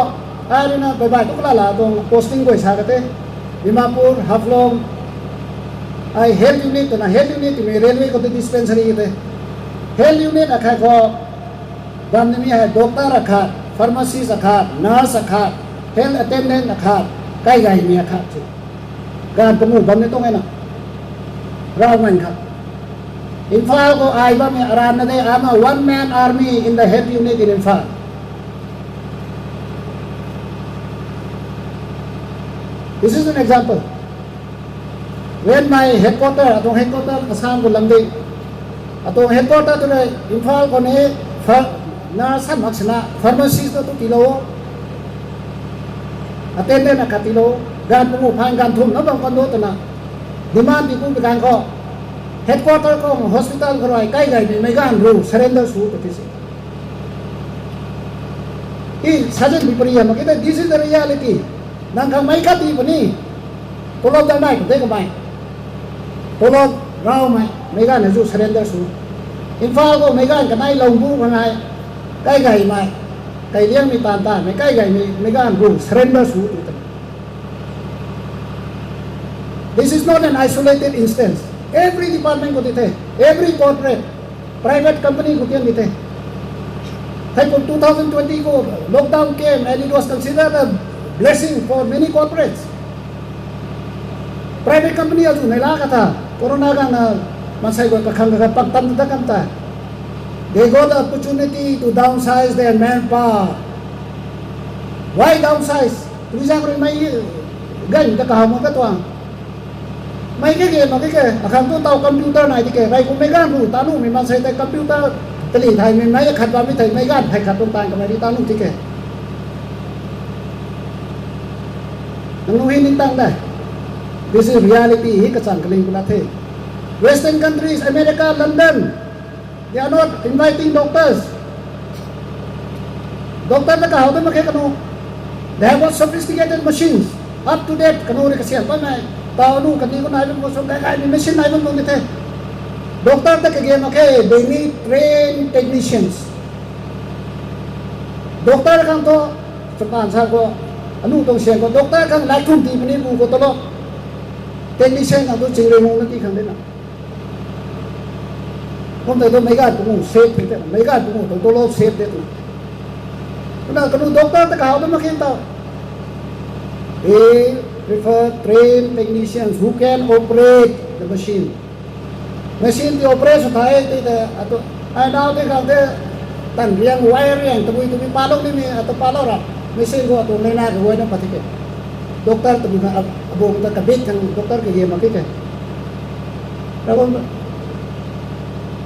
ai na bye bye to la tong posting goi sa ka te Dimapur Haflong ai health unit to na health unit me railway ko dispensary te health unit akha ko ban mi hai doctor rakha pharmacist rakha nurse rakha health attendant akha kai gai mi akha chu gan pamu ban ne tong ai na raw man kha Imphal ko ai ba mi aran na de ama one man army in the health unit in Imphal this is an example when my headquarter atong headquarter asam ko lamdi atong headquarter to le Imphal ko ne na san maksana pharmacist to tilo attendant na katilo gan mo phang gan thum na bang kondo to na demand di ko gan ko headquarter ko hospital ko ai kai gai mai gan ru surrender su to tisi I sajen bipariya makita this is the reality nang kang mai ka ti pani tolop da nai ko te ko mai tolop rao mai gan na ju surrender su Imphal ko mai gan ka nai long bu ka nai kai gai mai kai liang mi tan ta mai kai gai mai gan ru surrender su to this is not an isolated instance every department ko dite every corporate private company ko tiyan dite thai ko 2020 ko lockdown came and it was considered a blessing for many corporates private company aju nela ka tha corona ka na masai ko ka khang ka pagtam ta kam ta they got the opportunity to downsize their manpower why downsize tuja ko mai gan ta ka mo ka tuang mai cái gì mà cái akhang tu tàu computer này thì cái rai cũng mấy gan ru ta nu mi man sai ta computer tali thai mi mai khat ba mi thai mai gan thai khat tung tan ka mai ta nu thì cái nu hin tang dai this is reality hi ka chang kaling kula the western countries America London they are not inviting doctor na ka haw ma ke kanu they have got sophisticated machines up to date kanu re ka sian pa mai tao nu kan ni ko nai mo so kai ni machine nai mo ni the doctor ta ke game okay they need trained technicians doctor kan to sapan sa ko anu tong sian ko doctor kan lai thum ti ni bu ko to lo technician kan to ching re mo na ti khang de na hôm nay tôi mấy cái cũng xếp thế mấy cái cũng tôi lo xếp thế thôi nó cái doctor ta cáo tôi mà khen tao they prefer trained technicians who can operate the machine thì operate thay thì ai nào thì không thế tận riêng wire riêng tôi pa lông đi mi tôi pa lo ra machine của tôi này là rồi nó phải thế doctor tôi bị abo tôi cả biết thằng doctor cái gì mà cái đâu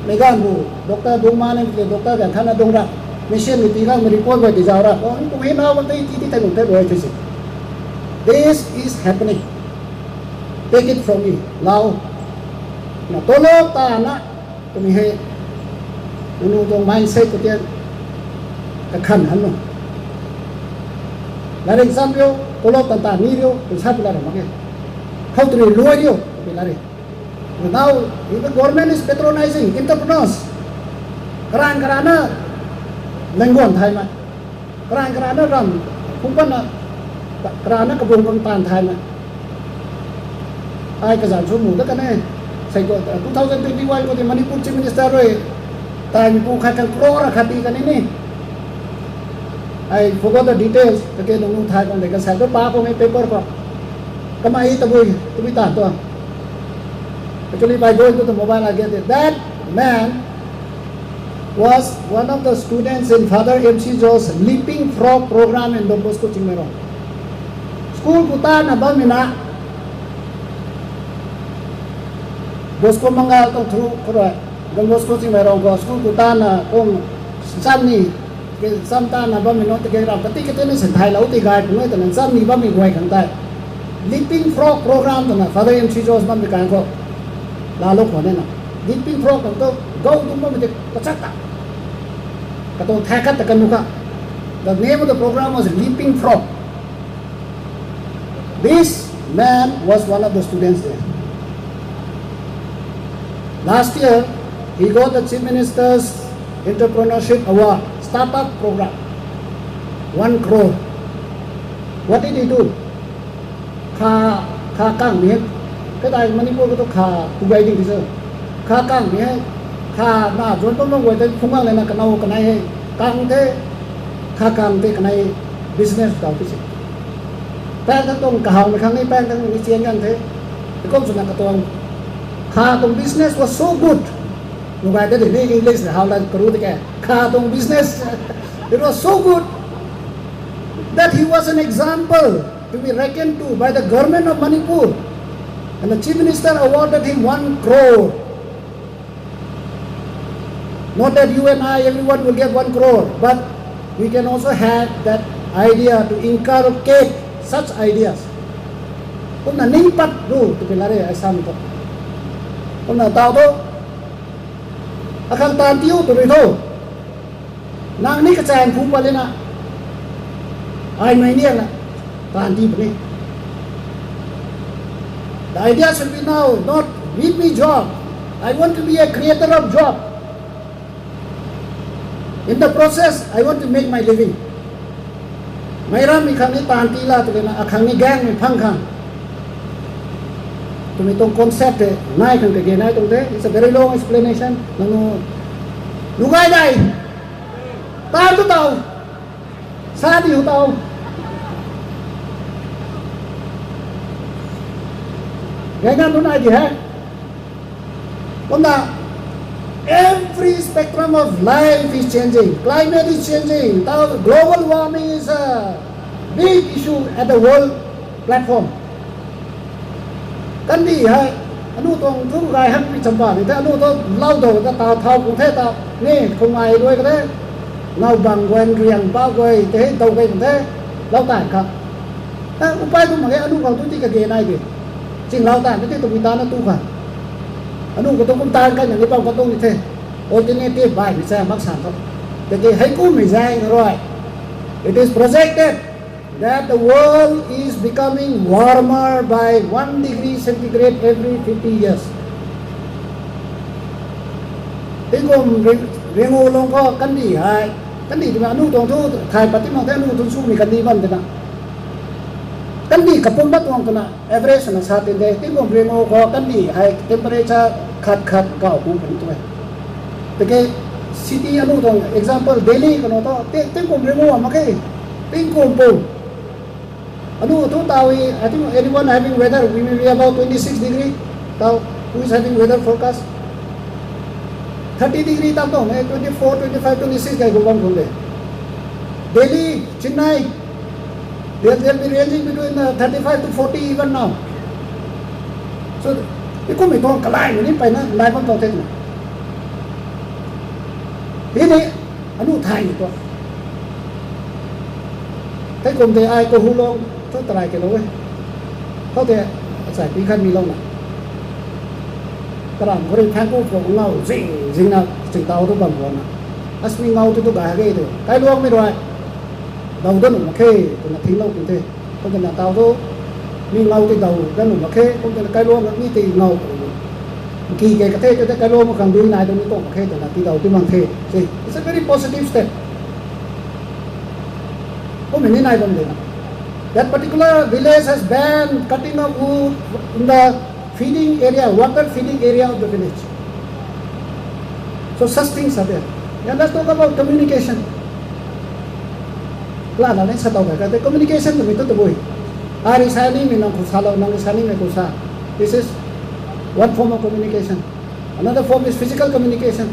mấy cái bu doctor đúng mà nên cái doctor chẳng khăn là đúng ra machine thì tí mình report về thì giàu ra cũng hết nào vẫn thấy thay đổi thế rồi thì this is happening take it from me lao na tolo ta na tumi he unu tong mindset ko tiyan ka khan han no là định xăm điêu cô lô tàn tàn ni điêu từ sát là được mắc không từ lùi điêu bị là đi now the government is patronizing entrepreneurs karana lenguan Thai mà karana ram không có là karana cái vùng tàn Thai mà ai cái giảm số mù tất cả này xây có 2021 có thì Manipur Chief Minister rồi tại mình cũng khai cái pro ra khai cái này I forgot the details cái đồng nung Thai còn để cái sai đó ba con paper có cái máy tôi tàn to actually by going to the mobile I get it that man was one of the students in Father MC Joe's Leaping Frog program in Don Bosco Chingmero school của ta là bao nhiêu nè Bosco Mangal tông thru rồi Don Bosco Chingmero có school của ta là ông Sam ni cái Sam ta là bao nhiêu nó cái làm cái tên này Thái lâu thì gai cũng nói từ Sam ni bao nhiêu người khẳng tại Leaping Frog program từ Father MC Joe's bao nhiêu cái có là lúc của nên là Leaping Frog còn tôi go tung bao nhiêu cái chắc cả cái tôi thay cắt cái nuka the name of the program was Leaping Frog. This man was one of the students there. Last year he got the Chief Minister's Entrepreneurship Award Startup Program 1 crore. What did he do? Kha kang ni cái này Manipur cái khá tụi bay đi chứ khá căng thì khá na rồi tôi nói với tôi không ăn lên là cái nào cái này căng thế khá căng thế cái này business đâu cái gì bạn các tông cả hàng mấy khang này bạn các cái chuyện như thế thì công chuyện là cái tông khá tông business was so good người ta để đi English là how là kêu thế cái khá tông business it was so good that he was an example to be reckoned to by the government of Manipur. And the Chief Minister awarded him 1 crore. Not that you and I, everyone will get 1 crore, but we can also have that idea to inculcate such ideas. Kung na nimpat do to pilare ay samto. Kung na tao to, akang tantiyo to rito. Nang ni kacayan kung pala na, ay may niya na, tanti pa ni. The idea should be now not give me job. I want to be a creator of job. In the process, I want to make my living. Mayroon mi kami pantila to na akang ni gang mi phangkhang. To mi tong concept nai kang ke nai tong te. It's a very long explanation. Nanu lugai dai. Ta tu tao. Sa di hu tao. Ganyan doon ay diha. Kunda, every spectrum of life is changing. Climate is changing. Global warming is a big issue at the world platform. Kan di hai, anu tong thung gai hak pi chamba ni ta anu to lau do ta tao thao cũng thế tao. Ni không ai đuôi cái thế. Lau bằng quen riêng bao quay thế tàu cái cũng thế. Lau tản cả. Ta cũng phải tu mà cái anu vào tu ti cái ghế này kì. Chính lao tàn cái tụi người ta nó tu cả, anh nuôi cái tụi chúng ta cái những cái bao cái tụi như thế, alternative bài mình sẽ mắc sản phẩm, cái hãy cố mình ra rồi, it is projected that the world is becoming warmer by 1 degree centigrade every 50 years. Thế còn riêng ngô long có căn đi hay, căn đi thì mà nuôi toàn thu thay bát mà thế nuôi toàn su mình căn đi vẫn thế nào. Kan di kapung bat wang kana average na sa atin dahil tingong remo ko kan di ay temperature kat ka kung ganito eh. Porque city ano tong example Delhi kano to tingong remo makai tingong po. Ano to tawi I think anyone having weather we may be about 26 degree tao who is having weather forecast 30 degree tao to 24 25 26 kay gubang kunde. Delhi Chennai they'll be ranging between 35 to 40 even now. So, kung may itong kalay, hindi pa na, live ang tawag na. Hindi, ano tayo ito? Thế cùng thì ai có hulong, tôi try cái đó ấy. Có thể, giải bí khăn mi lông này. Các bạn có thể kháng cố của ngầu, dình nào, trình tàu tôi bằng vòng này. As mi ngầu tôi gái ghê thôi. Cái luông mới rồi. đầu đó mà khê tụi nó thính lâu tụi thế không cần là tao đó mình lâu thì đầu đó mà khê không cần là cái lô mà đi thì ngầu kỳ cái thế cho cái lô mà càng đuôi này đâu mới tổ mà khê tụi nó thì đầu thì mang thế it's a very positive step không mình này không được that particular village has banned cutting of wood in the feeding area, water feeding area of the village. So such things are there. And let's talk about communication. Là nên sao tao cái communication của mình tốt bồi. Arisani mình nang kusalo nang arisani mình kusa. This is one form of communication. Another form is physical communication.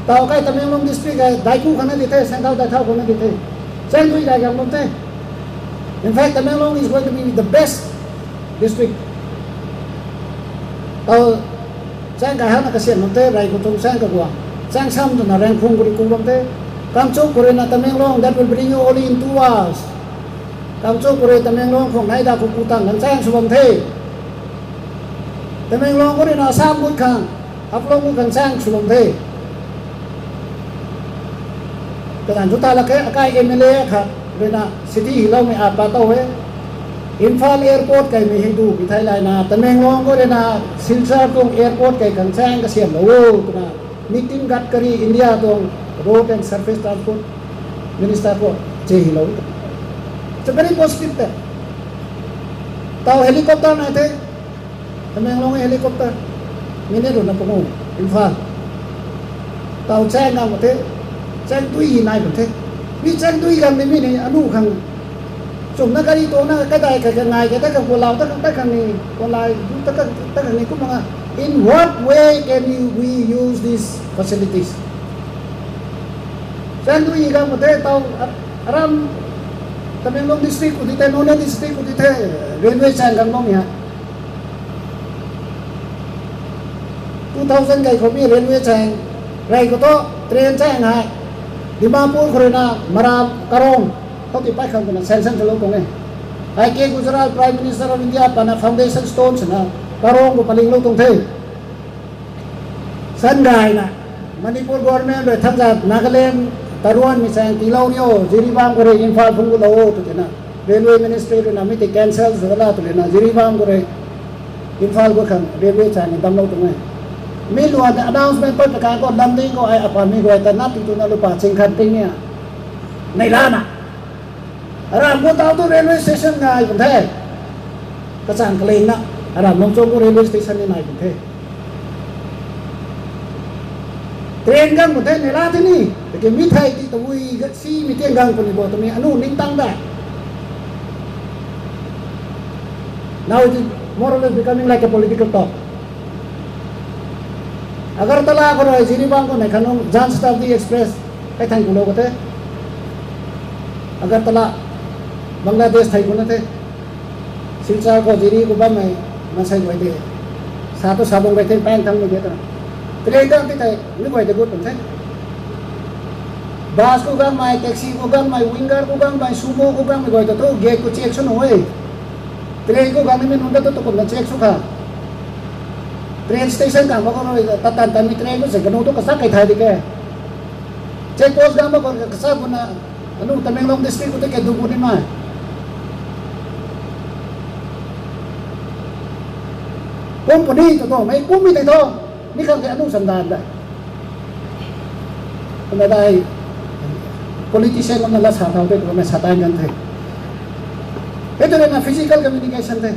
Tao cái Tamenglong district cái đại khu khana dite, sang tao đại thao khana dite. Sang tui cái gang te. In fact, Tamenglong is going to be the best district. Tao sang cái hana kasian te rai ko tung sang ka gua. Sang sam tu na rang phung ko ri te. Kamsuan kore na Tamenglong that will bring you only in 2 hours. Kamsuan kore Tamenglong khong nai da ku kutang kan sang subang the. Tamenglong kore na sam gut khang. Aplong ku kan sang subang the. Kan juta la kai MLA kha rena city hilau me apa tau he. Imphal airport kai me hidu bi thai lai na Tamenglong kore na Silchar tong airport kai kan sang ka siam lo tu na meeting Gadkari India tong road and surface transport minister ko che hilau. It's a very positive step. Tao helicopter na the Tamenglong helicopter mine ro na pongo Imphal. Tao sang na mo the sang tui nai mo the mi sang tui kan mi ni anu khang chum na kari to na ka dai ka ngai ka ta ko lao ta ka ni ko lai ta ka ni ku mga in what way can we use these facilities? Sang tui kan mo the tao aram Tamenglong district ko dite Nona district ko dite railway sang kan mong ya 2000 kai ko mi railway sang rai ko to train sang hai Dimapur korena Maram Karong kau tipai kan kena sensen kalau kau ni. Hai Gujarat Prime Minister of India pana foundation stones na Karong ko paling lutong the. Sandai na Manipur government le thangja Nagaland Taruan misang Tilaurio Jiribam kore Imphal phungu lao tu na. Railway Ministry na miti cancel segala tu na Jiribam kore Imphal ko kan railway chani damlo tu ngai. Milu ada announcement per ka ko landing ko ai apa mi ko ta na tu na lupa singkhat ting nia nei la na ara mo ta tu railway station ngai kun the ka chang kleng na ara mong chong ko railway station ni nai kun the train gang kun the nei la ti ni ke mi thai ti tu wi ga si mi tiang gang kun ni bo tu mi anu ning tang da. Now it is more or less becoming like a political talk. अगर तला को जिरीबाम को नहीं खानों जान शताब्दी express कई Thai गुलो को थे अगर तला बांग्लादेश थाई गुना थे सिलचार को जिरी को बम में मसाई को थे सातो साबों के थे पैन थंग में गया था ट्रेन थे थे नहीं कोई थे गुट थे बस को गम में टैक्सी को गम में विंगर को गम में सुमो को गम में कोई तो गेट को चेक सुनो है ट्रेन को गम में नूंदा तो कौन चेक सुखा train station ka ko tatan tan mi train ko sa ganu to kasak kay thai dike check post ga mo ko kasak ko na anu Tamenglong district ko te kay dugo ni ma company to may kumi to ni kan kay anu sandan da kuna dai politician ko na las hataw te ko may satayan gan the ito na physical communication te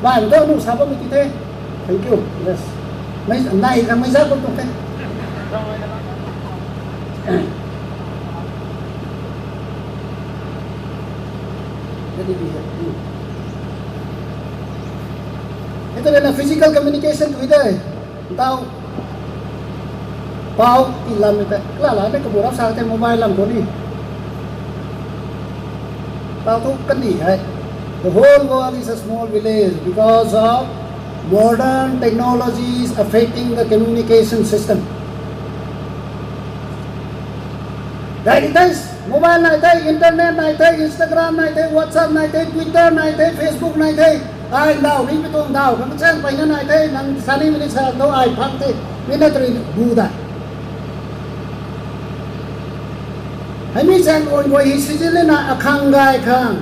ba ito anu sabo mi te. Thank you. Yes. May nai kang may sagot to. Ito na physical communication ko ito eh. Tao pau ilam ito. Klala na kaburap sa ating mobile lang ko ni. Tao to kani hai. The whole world is a small village because of modern technologies affecting the communication system. Right? It is mobile na ito, internet na ito, Instagram na ito, WhatsApp na ito, Twitter na ito, Facebook na ito. Ay daw, rin itong daw. Kamatsan, pahinga na ito, nang sani minutes sa ito, ay pakte. We not really do that. ให้มีแสงโอนไว้ฮิสิจิเลนะอาคังกายข้าง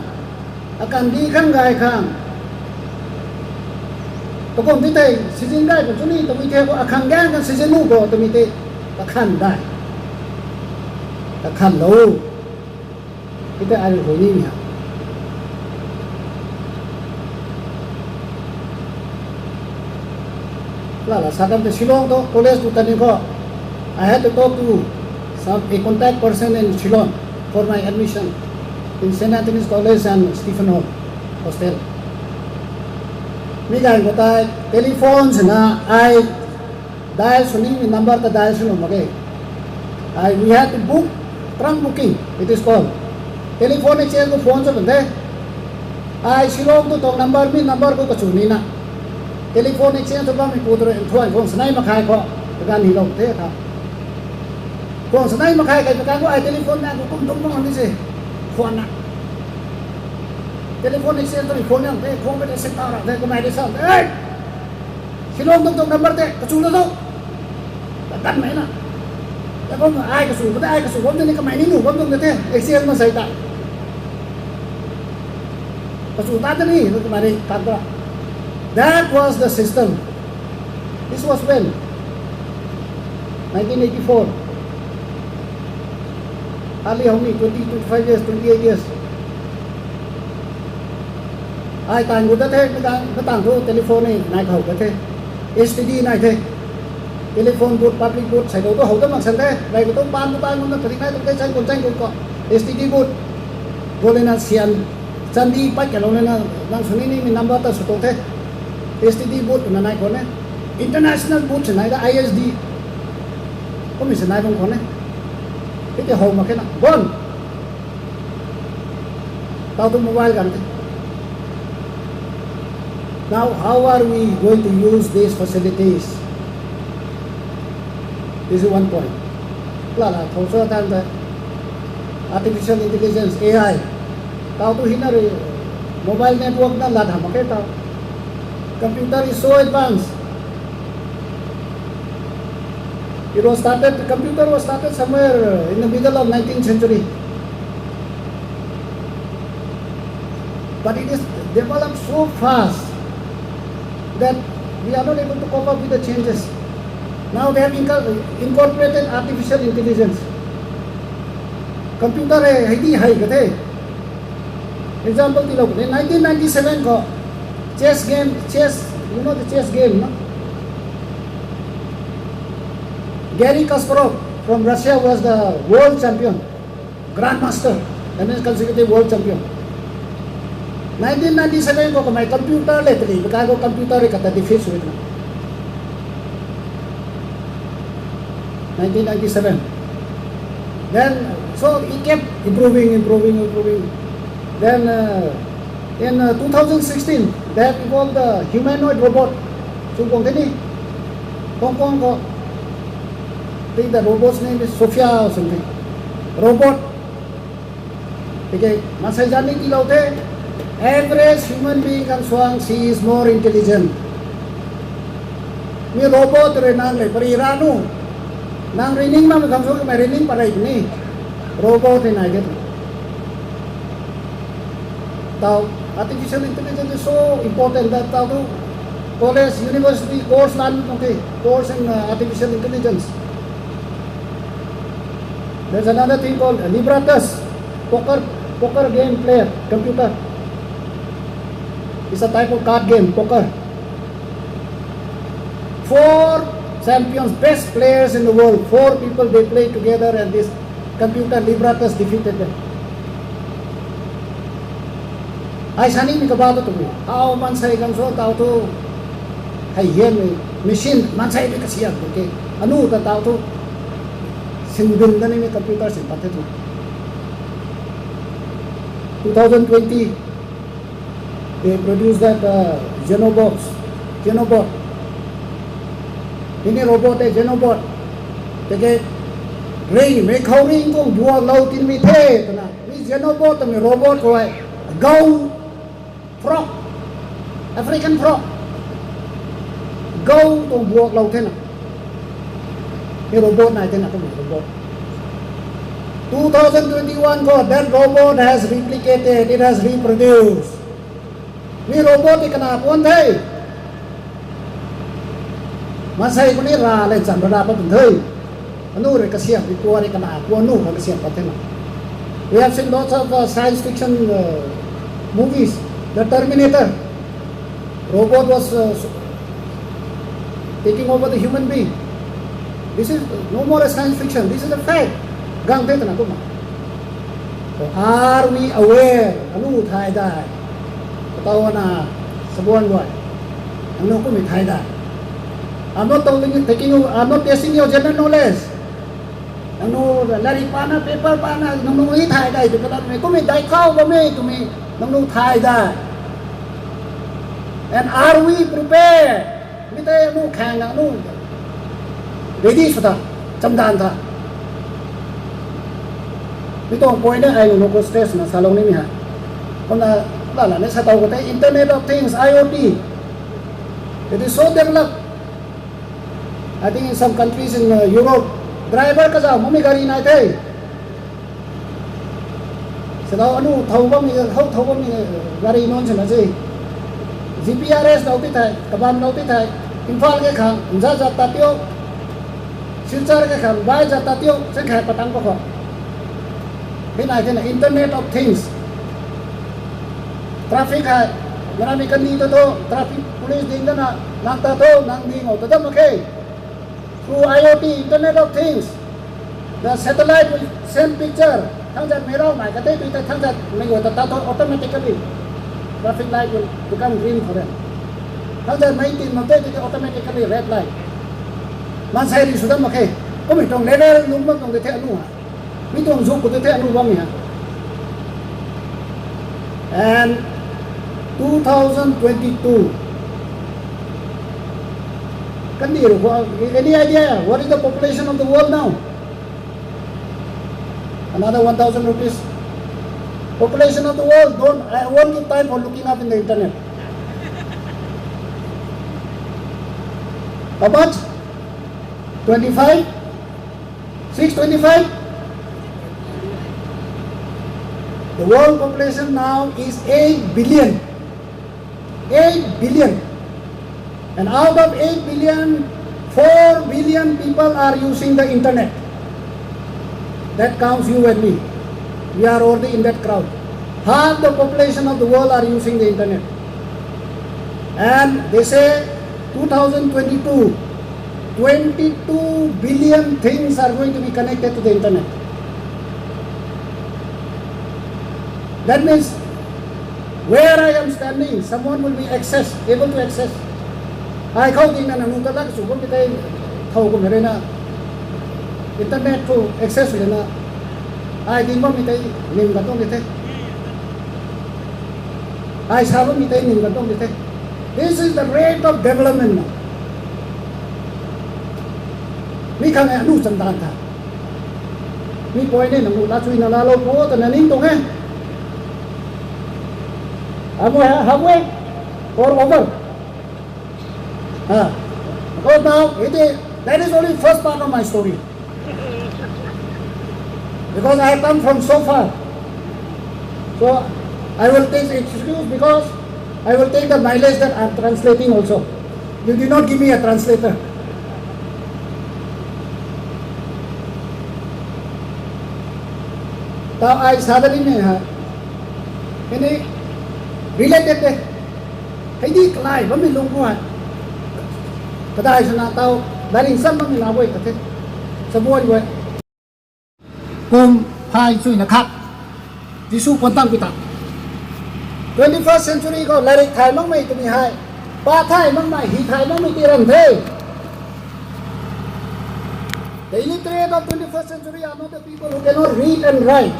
อาการดีข้างกายข้างตะกงที่เตยสิจินได้กับชุนี้ตะมีเทก็อาคังแกงกันสิจินูก็ตะมีเตตะขันได้ตะขันโลที่เตอะไรหัวนี้เนี่ยlah sadam te Shillong to college to tani ko I had to talk to a contact person in Shillong for my admission in St. Anthony's College and Stephen Hall Hostel. Mi kai ko tai telephones na I dial suni number ta dial sunu mage. We had to book trunk booking it is called. Telephone exchange ko phone sa bande. I Shillong to number mi number ko kachuni na. Telephone exchange to ba mi putro en thoi kong sanai makai ko tagan hi long the tha kong sanai makai kai tagan ko ai telephone na ko kum tum mong ni se phone na telephone exchange to phone yang the khong be se ta ra the ko mai de sa ei Shillong tum number te ka chu lo do tan mai na ta ko ai ka su ko ai ka su ko ni ka mai ni nu ko tum the exchange ma sai ta ka su ta ni ko mai ta ta. That was the system. This was when? 1984. Hardly how many? 20, 25 years, 28 years. Ai tàn của đất thế, nó tàn thu telephone này, này khẩu cái thế. STD này thế. Telephone booth, public booth, xảy đầu tôi hầu tất mạng sẵn thế. Này của tôi ban, nó thật này, tôi tranh con STD booth. Vô lên là xiên, chân đi bách cả lâu lên là, đang xuống này, mình number ta số tổ thế. STD booth na nai kone international booth na da ISD ko mi sanai bang kone ite ho ma kena gon tao to mobile gan now how are we going to use these facilities? This is one point la thosa tan da artificial intelligence AI tao to hinar mobile network na la dha ma ke tao computer is so advanced. Computer was started somewhere in the middle of 19th century. But it is developed so fast that we are not able to cope up with the changes. Now they have incorporated artificial intelligence. Computer hai di hai kathe. Example in 1997 ko chess game, you know the chess game, no? Garry Kasparov from Russia was the world champion, grandmaster, and then consecutive world champion. 1997 ko my computer lately, because ko computer kata defeat with 1997. Then so it kept improving. Then in 2016, they have evolved the humanoid robot. So, I think the robot's name is Sophia or something. Robot. Okay, average human being Kamsuan, she is more intelligent. Mi robot renang le periranu. Nang rening ma Kamsuan may rening para ini. Robot in I get. Now, artificial intelligence is so important that college, university course course in artificial intelligence. There's another thing called Libratus, poker game player, computer. It's a type of card game, poker. 4 champions, best players in the world, 4 people they play together and this computer Libratus defeated them. I sani mi kabato to me. How man say Kamsuan tao to hay yen machine man say ka siya okay. Ano ta tao to sindun na ni computer sin pati to. 2020 they produced that Genobot. Ini robot Genobot. Tege ring me khau ring kong dua lau tin mi the na. Mi Genobot mi robot ko ai. Go frog, African frog. Go to buộc lâu thế nào? Cái robot này thế nào? Cái robot. 2021 ko, that robot has replicated, it has reproduced. Ni robot ikana pon thai. Masai ko ni ra le chan ra pa pun thai. Anu re ka siap ko re kana ko nu ka siap pa thai. We have seen lots of science fiction movies. The Terminator. Robot was taking over the human being. This is no more a science fiction. This is a fact. Gang te na ko ma. So are we aware? Anu thai dai. Tahu na sebuan buat. Anu ko mi thai dai. I'm not I'm not testing your general knowledge. Anu lari pana paper pana nanu ni thai dai tu kada me ko mi dai khau ba me tu me nanu thai dai. And are we prepared? Mi te anu khang anu ready sudah chamdan tha. Mi tong point na ai no ko stress na salong ni mi ha. Kon na la ne sa tau ko te Internet of Things IoT. It is so developed. I think in some countries in Europe, driver ka jaw mami gari nai the. Sedau anu thau ba mi gari non chana je. GPRS dau ti thai, kabam dau ti thai. Imphal ke khang, ja ja ta tio. Silchar ke khang, bai ja ta tio, se khai patang ko kho. Thế này Internet of Things. Traffic hai, mana mi kan ni to traffic police ding na nang ta to nang ding o to dam okay. Through IoT, Internet of Things, the satellite will send picture. Thang jat merau mai ka te tu ta thang jat mai go ta to automatically. Traffic light will become green for them. Thang jat mai tin no te automatically red light. Man sai ri su dam okay. Ko mi tong level lum ma tong te the anu ha. Mi tong zu ko te the anu ba mi ha. And 2022. Any idea what is the population of the world now? Another 1,000 rupees. Population of the world, I won't give time for looking up in the internet. How much? 25? 625? The world population now is 8 billion. 8 billion. And out of 8 billion, 4 billion people are using the internet. That counts you and me. We are already in that crowd. Half the population of the world are using the internet. And they say 2022, 22 billion things are going to be connected to the internet. That means where I am standing, someone will be able to access. I call in an another so what they told Marina internet to access Lena. I think what they name the don't I saw me name the don't. This is the rate of development now. We can't do some data. We point in and that's in a lot of water and an into hand. Halfway or over. Because now that is only first part of my story. Because I come from so far. So I will take excuse because I will take the mileage that I am translating also. You did not give me a translator. Now I suddenly ini related deh. Hindi kelai, bami lungkuan. Kadai sana tahu dari insan bami lawai kata. Semua juga. Kum hai sui nakap. Jisu kontang kita. 21st century ko lari thai mang mai tumi hai. Pa thai mang mai hi thai mang mai tiram the. The illiterate of 21st century are not the people who cannot read and write,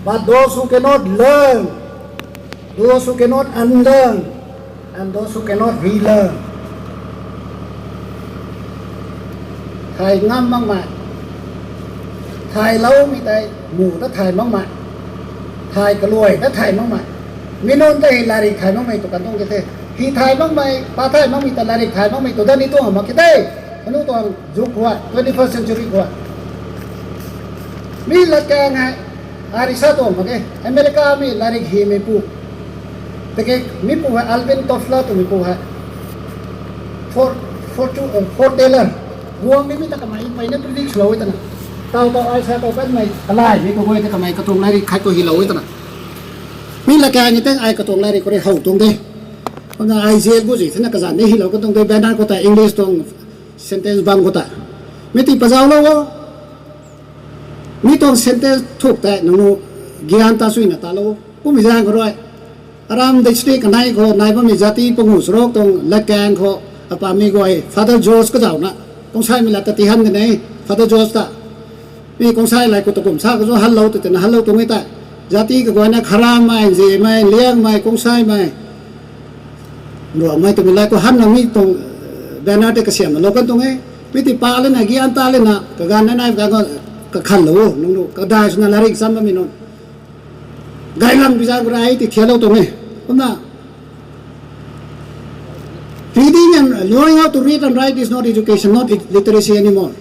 but those who cannot learn, those who cannot unlearn, and those who cannot relearn. Thai ngam mang mai, Thai lâu mi tay mù đã Thai mang mai, Thai cả lùi đã Thai mang mai. Minon tay lari Thai mang mai tu kan tong kete. Hi Thai mang mai, pa Thai mang mi ta lari Thai mang mai tu dan itu hama kete. Anu tu ang juk kuat 21st century kuat. mi laka nga arisa to mage America mi larik hi mi pu teke mi pu ALVIN TOFFLER to mi pu ha for tailor guang mi ta kamai mai na predict slow ita na tao to ai sa to kan mai alai mi ko goi ta kamai ka tong lai khai ko hi lo ita na mi laka ni teng ai ka tong lai ko re hau tong de na ai je gu ji thana ka jan ne hi lo ko tong de banan ko ta English tong sentence bang ko ta mi ti pa jaw lo mi tong sentence thuk ta nu gyan ta sui na ta lo pu mi jang ko roi aram district nai ko nai ba mi jati pungu srok tong lakan ko apa mi goi Father George ko jaw na kong sai mi la ta ti han ne nei Father George ta mi kong sai lai ko to kum sa ko hal lo te na hal lo tong ta jati ko goi na kharam mai je mai liang mai kong sai mai no mai to mi lai ko han na mi tong bana te ka siam lo kan tong e mi ti pa le na gyan ta le na ka gan na ka ko ka khan lo nu ka dai na la ri sam mi non gai lam bi ja ko ai ti thelo tong e kom na reading and knowing how to read and write is not education, not literacy anymore.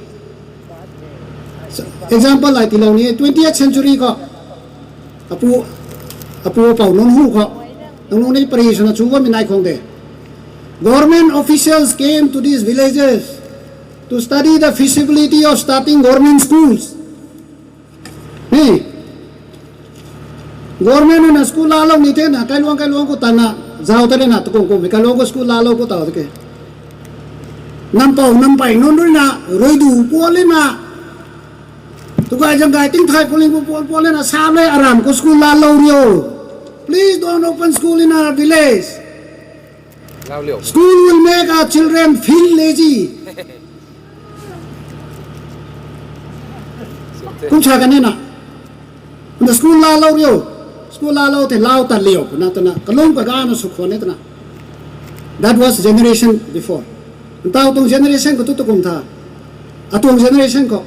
So, example like the 20th century ko apu pau non hu ko nong nei parisana chuwa minai khong de government officials came to these villages to study the feasibility of starting government schools. Hey, government na school alo ni te na kai luang ko tana zao ta na to ko mi ka lo ko school alo ko ta ke nam pai non na roi du po le na to ga jang ga ting thai poling po le na sa le aram ko school alo rio. Please don't open school in our village. School will make our children feel lazy. Kum cha ka ne na the school alo rio school alo te lao ta leo na ta na kalong ka ga na su kho ne ta na that was generation before tao tong generation ko to kum tha atong generation ko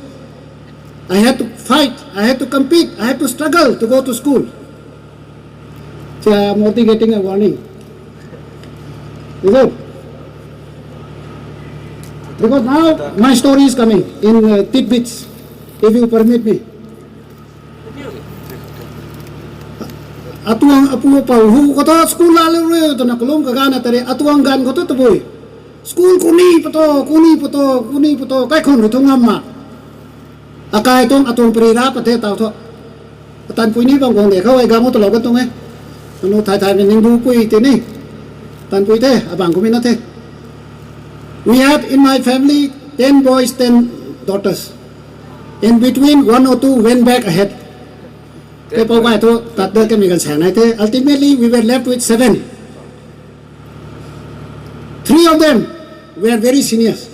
I had to fight, I had to compete, I had to struggle to go to school. So I'm only getting a warning. Is it? Because now my story is coming in tidbits, if you permit me. Atuang apu pa hu ko to school la le to na kolom ka gana tare atuang gan ko to boy. School kuni pato kai khon ru thong amma. Akai tong atong prira pate taw tho. Tan pui ni bang gong de khau ai ga mo to lo ka tong e. No thai min ning du pui te ni. Tan pui te abang ko min na te. We had in my family 10 boys, 10 daughters. In between, 1 or 2 went back ahead. Ultimately, we were left with 7. 3 of them were very seniors.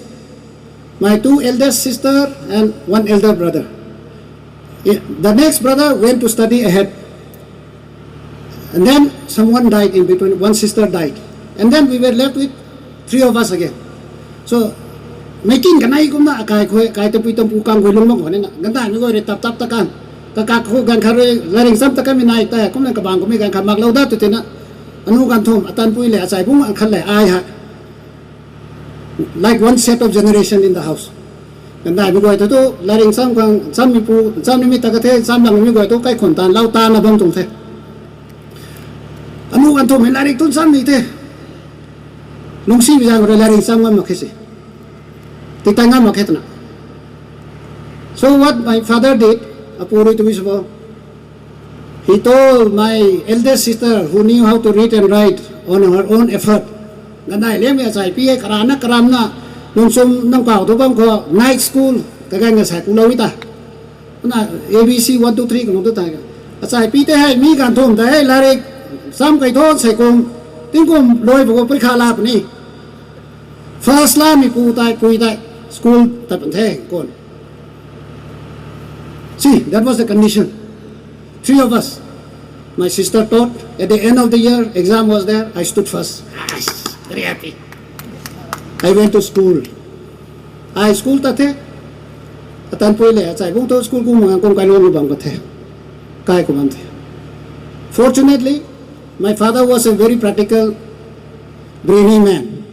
My 2 eldest sisters and 1 elder brother. The next brother went to study ahead. And then someone died in between. 1 sister died. And then we were left with 3 of us again. So, making kanai kum na kai te puitam pukang ko lung mo ne na ganda mi go re tap takan ka ko gan khare laring sam takan mi nai ta kum na ka bang ko mi gan khamak lo da tu te na anu gan thom atan pui le achai bung an khal le ai ha like one set of generation in the house ganda mi go to laring sam kang sam mi ta ka the sam lang mi go to kai khon tan lau ta na bang tung the anu gan thom mi laring tun sam mi the nung si bi jang re laring sam ngam ma khisi So what my father did, he told my eldest sister who knew how to read and write on her own effort. Night school, ABC 1, 2, 3. First line mi pui tai school tapan the kon. See, that was the condition. 3 of us. My sister taught. At the end of the year, exam was there. I stood first. Very happy. I went to school. I school ta the. Atan pui le achai bung to school ku mang kong kai lo bang ko the. Kai ko man the. Fortunately, my father was a very practical, brainy man.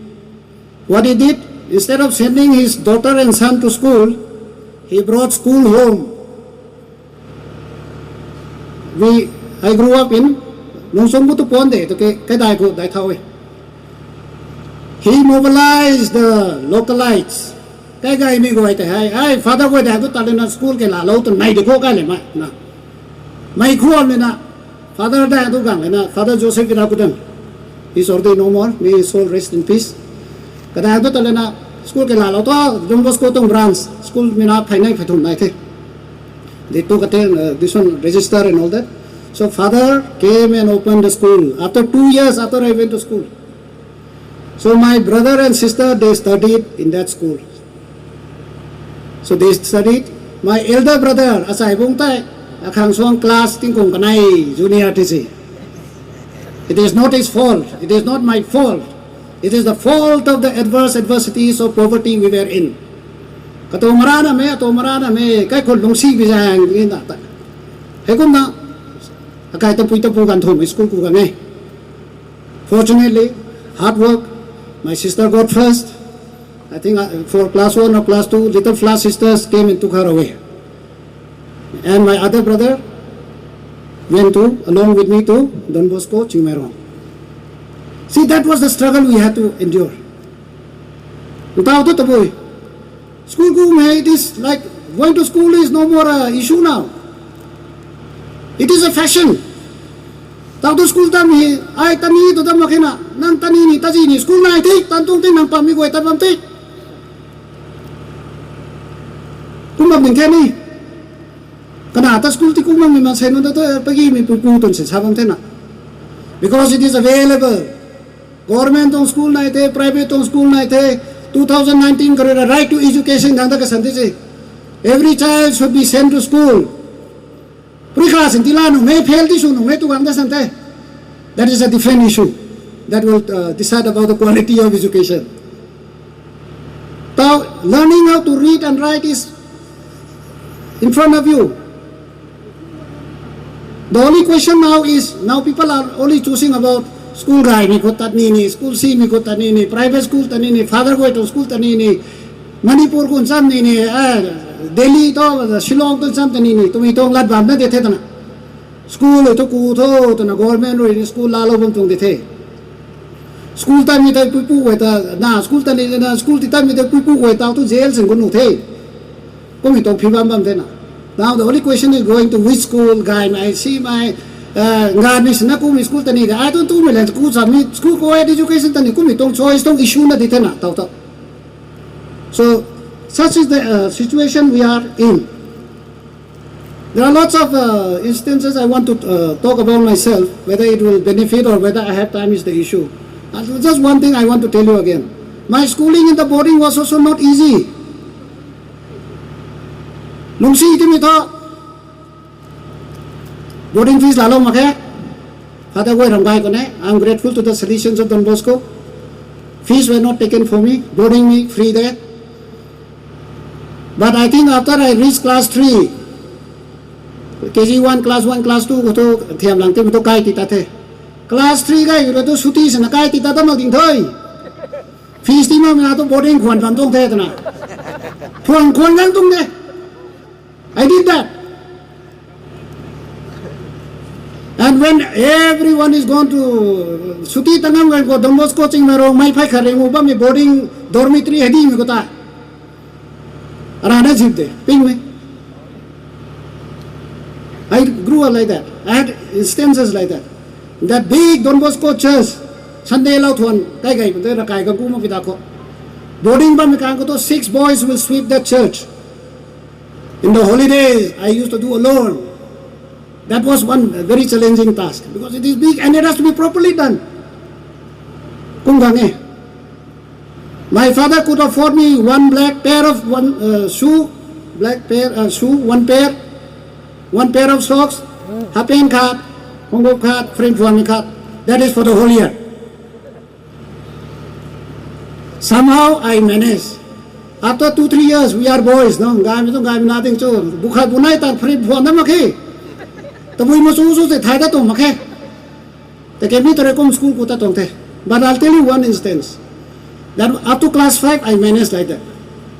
What he did, instead of sending his daughter and son to school, he brought school home. I grew up in Nungsong Butu Ponde, cái đài của Đại Thao. He mobilized the localites. Cái guy mi gọi thế hay, father gọi đại tu ta lên school cái là lâu tuần này đi cô cái này mà, mai khuôn lên na, father đại tu gang lên na, father Joseph Virakudan, he's already no more, may his soul rest in peace. Cái đại tu ta lên na school cái là lâu to, Don Bosco tông branch, school mi na phải này phải thùng này thế. They took this one register and all that. So father came and opened the school after 2 years after I went to school. So my brother and sister, they studied in that school. So they studied. My elder brother, asai bung tai, Kamsuan class tingkong kanai junior TC. It is not his fault. It is not my fault. It is the fault of the adversities of poverty we were in. Katomarana me, kai kon lungsi bijang ina ta. Hekun na, akai tapu kan thum school ku kan. Fortunately, hard work. My sister got first. I think for class 1 or class 2, little flat sisters came and took her away. And my other brother went along with me to Don Bosco, Chimerong. See, that was the struggle we had to endure. School it is like going to school is no more an issue now. It is a fashion. Tao to school tam hi ai tani to tam makina nang tani ni taji ni school na thi tan tung tin nang pami goi tam ti kumam ning kani kana ta school ti kumam mi man sai no ta pagi mi pu ton se sabam te na because it is available. Government on school na the, private on school na the. 2019 kare right to education ganda ka santi se every child should be sent to school. Pre-class in Tilano, may fail this one, may to understand that. That is a different issue that will decide about the quality of education. Now, learning how to read and write is in front of you. The only question now is, now people are only choosing about school guy, mi ko tanini, school C, mi ko tanini, private school tanini, father go to school tanini, Manipur ko sam nini, Delhi to Shillong to sam tanini, to me to lat bam na de the na. School to ku to na government ro school lalo bom tung de the. School time mi ta pu we ta na school tani na school ti time mi ta pu we ta to jail sing ko nu the. Ko mi to phi bam bam the na. Now the only question is going to which school guy. I see my Ngani na ko mi school tani ga I don't do me school sa mi school ko education tani ko mi tong choice tong issue na dite na taw taw. So such is the situation we are in. There are lots of instances I want to talk about myself. Whether it will benefit or whether I have time is the issue. Just one thing I want to tell you again. My schooling in the boarding was also not easy. Nungsi iti mi to boarding fees lalo makhe. Father go ramgai ko ne. I'm grateful to the solutions of Don Bosco. Fees were not taken for me. Boarding me free there. But I think after I reached class 3, KG1, class 1, class 2 ko to thiam lang te to kai tita the. Class 3 ga yu to suti sa kai tita ta mag ding thoi. Fees ti ma na to boarding khwan pam tong the ta na. Phon khon lang tung ne. I did that. And when everyone is gone to suti tangam ga ko Don Bosco coaching mero mai phai khare mu ba me boarding dormitory hedi mi ko ta. Arana jip de ping me. I grew up like that. I had instances like that. That big Don Bosco church, Sunday lao thuan, kai ra kai ka kuma pita ko. Boarding ba mi kan ko to 6 boys will sweep that church. In the holidays, I used to do alone. That was one very challenging task because it is big and it has to be properly done. Kunggange. My father could afford me one black pair of shoe, one pair of socks, Happen card, Congo card, French one card. That is for the whole year. Somehow I managed. After 2-3 years, we are boys, no? Gami nothing to. Bukha bunai ta French one na makhe. To we must also say Thai to makhe. The kemi to rekom school ko ta tong the. But I'll tell you one instance. That up to class 5, I managed like that.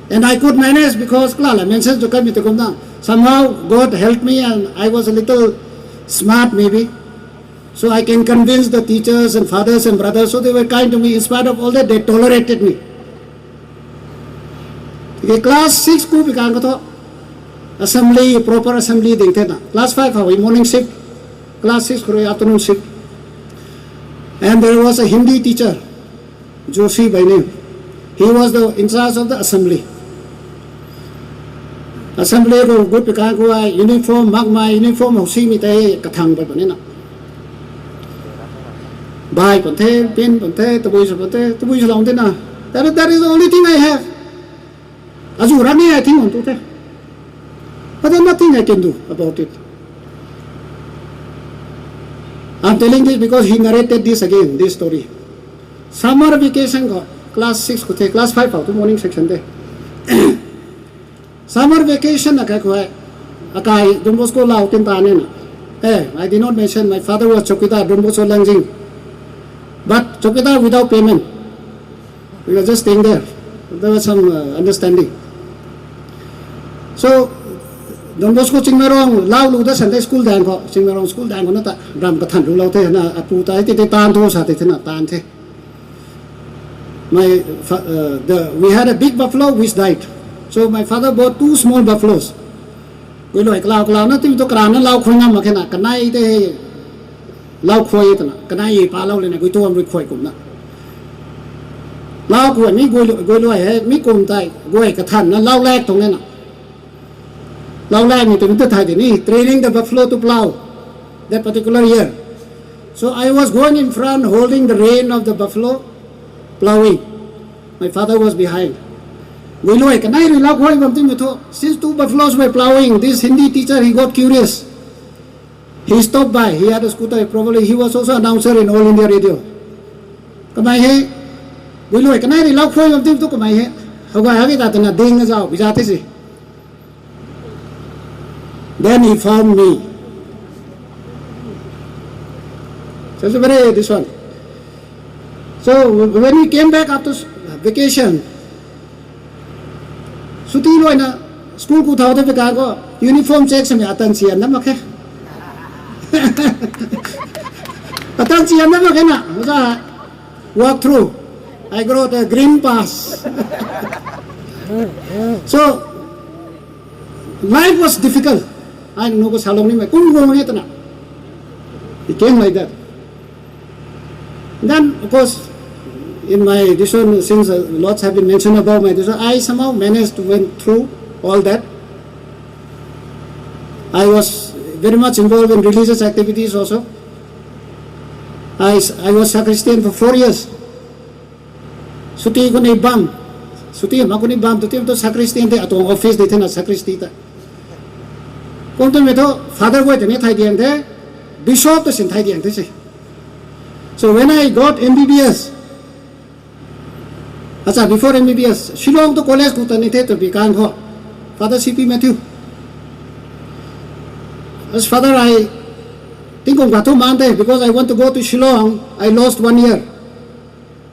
And I could manage because, klala, mentions to come down. Somehow, God helped me and I was a little smart maybe. So I can convince the teachers and fathers and brothers, so they were kind to me. In spite of all that, they tolerated me. Okay, class 6 ko bikan ko to. Assembly, proper assembly ding na. Class 5 hawi morning shift. Class 6 ko afternoon shift. And there was a Hindi teacher, Joshi by name. He was in charge of the assembly. Assembly ko good bikan ko ay uniform, magma uniform hosi mi tay kathang ba ni na. Buy pante, pin pante, tabui sa long na. That is the only thing I have. Azurani I think on to. But there's nothing I can do about it. I'm telling this because he narrated this again, this story. Summer vacation ko, class 6 ko the, class 5 to morning section de. Summer vacation na ko hai. Akai Don Bosco lao tin ta ne na. I did not mention my father was chokidar Don Bosco Langjing. But chokidar without payment. We were just staying there. There was some understanding. So Don Bosco Chingmerong lao lu da Sunday school dan ko Chingmerong school dan ko na ta ram ka than lu lao the na apu ta ti tan tho sa te na tan the. We had a big buffalo which died. So my father bought 2 small buffaloes. We like lao na ti to kran na lao khoi ngam ma khena kanai te lao khoi ta na kanai pa lao le na goi to am khoi kum na. Lao khoi mi goi lo he mi kum tai goi ka than na lao lek tong ne na. Lao lek ni to thai de ni training the buffalo to plow that particular year. So I was going in front holding the rein of the buffalo plowing. My father was behind. Since 2 buffaloes were plowing, this Hindi teacher, he got curious. He stopped by. He had a scooter. Probably he was also announcer in All India Radio. Then he found me. So this one. So when we came back after vacation, Suti lo na school ku thao the ko uniform check sa atan siyan na makhe. Atan siyan na makhe na. Walk through. I got a green pass. So life was difficult. I know ko salong ni kung go ngi na. It came like that. Then of course in my edition, since lots have been mentioned about my edition, I somehow managed to went through all that. I was very much involved in religious activities also. I was sacristan for 4 years. Suti ko na ibam. Suti ma ko ni ibam to sacristan te atong office de na sacristy ta. Kung to meto father ko te thai diang te bishop to sin thai diang te. So when I got MBBS, before MBBS, Shillong to college ko tani the to bikan ko. Father CP Matthew. As father, I think of Gato Mante because I want to go to Shillong. I lost 1 year.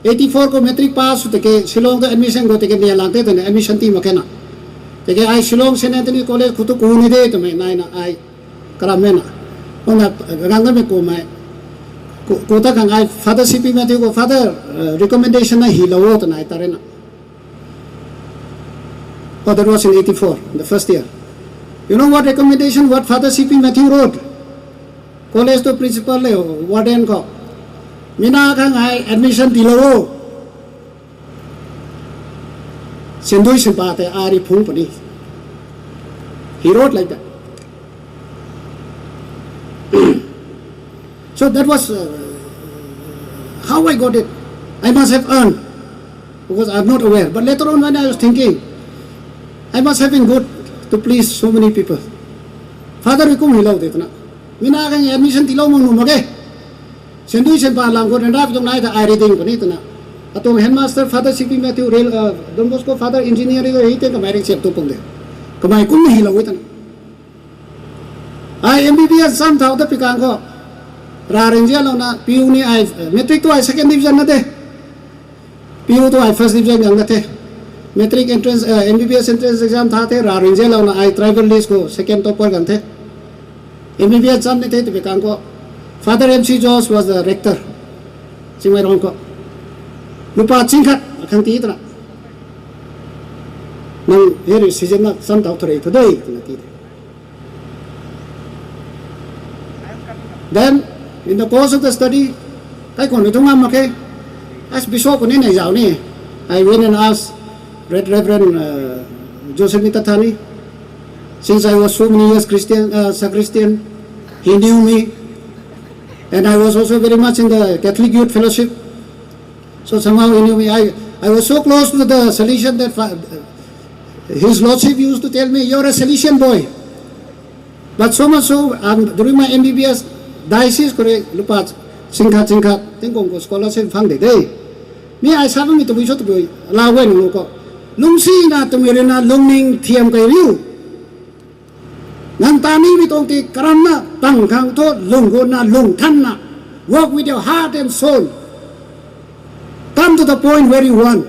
84 ko metric pass to take Shillong to admission go take niya lang te to admission team makena. Take I Shillong St. Anthony College ko to kuhuni de to may na I karamena. Ona ganga me ko may Kota kang I Father CP Matthew ko Father recommendation na hilawo to na itare na. Oh, that was in 84, the first year. You know what recommendation? What Father CP Matthew wrote? College to principal le warden ko. Mina kang I admission hilawo. Sendoy simpate ari phung pani. He wrote like that. So that was how I got it. I must have earned because I'm not aware. But later on when I was thinking, I must have been good to please so many people. Father ko hilaw dito na. Mina kang admission tilaw mo numage. Sendoy sen pa lang ko nandap tong na ita I reading ko nito na. Atong headmaster Father CP Matthew Don Bosco Father engineer ito hite ka mayroong siya tupong de. Kamay ko hilaw ito na. I MBBS sam tao da pikang ko. Rarinjia lo na PU ni I metric to I second division na de. PU to I first division yang na te. Metric entrance MBBS entrance exam tha the Rarinjia lo na I tribal list ko second topper gan the. MBBS Chan ni te te bekang ko. Father MC Jones was the rector. Singway rong ko. Lupa chingkat khang ti tra. Nang here season na san tau thore today tina ti. Then in the course of the study, kai kon tu ngam ma ke as bishop ni nei jaw ni. I went and asked Reverend Joseph Mitathani. Since I was so many years sacristan, he knew me, and I was also very much in the Catholic Youth Fellowship. So somehow he knew me. I was so close to the Salesian that his lordship used to tell me, "You're a Salesian boy." But so much so, during my MBBS diocese, kore lupa singkat tingkong ko scholarship fang de day. Me I sabi mi to biso to boy lawen no ko. Lungsi na tumire na lungning thiam kay riu. Nang tani bitong ti karam na tangkang to lunggo na lungthan na. Work with your heart and soul. Come to the point where you want.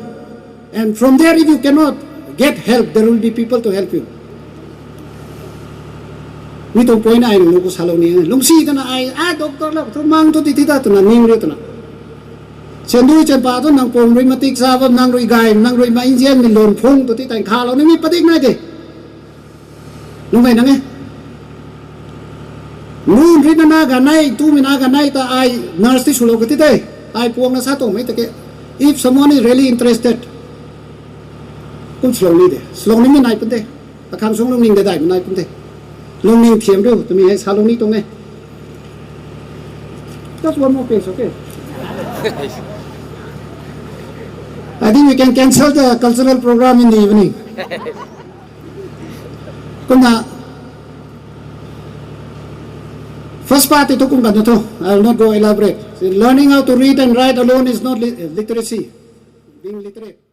And from there, if you cannot get help, there will be people to help you. Mitong point na ay nung ko salaw niya. Lungsi ito na ay, doktor lang, tumang to titita, ito na, ningri ito na. Sendu chen pa to nang pong rheumatic sabab nang roi gai nang roi ma injian ni lon phong to ti tai khalo ni mi patik na de nung mai nang e nun ri na ga nai tu mi na ga nai ta ai nurse ti sulo ti tai ai puang na sa to mai ta ke if someone is really interested kum slowly mi nai pun de ta kham sung long ning de dai nai pun de long ning thiam do to mi hai sa long ni to nge just one more page, okay. I think we can cancel the cultural program in the evening. Kuna first part ito kung ano to. I will not go elaborate. Learning how to read and write alone is not literacy. Being literate.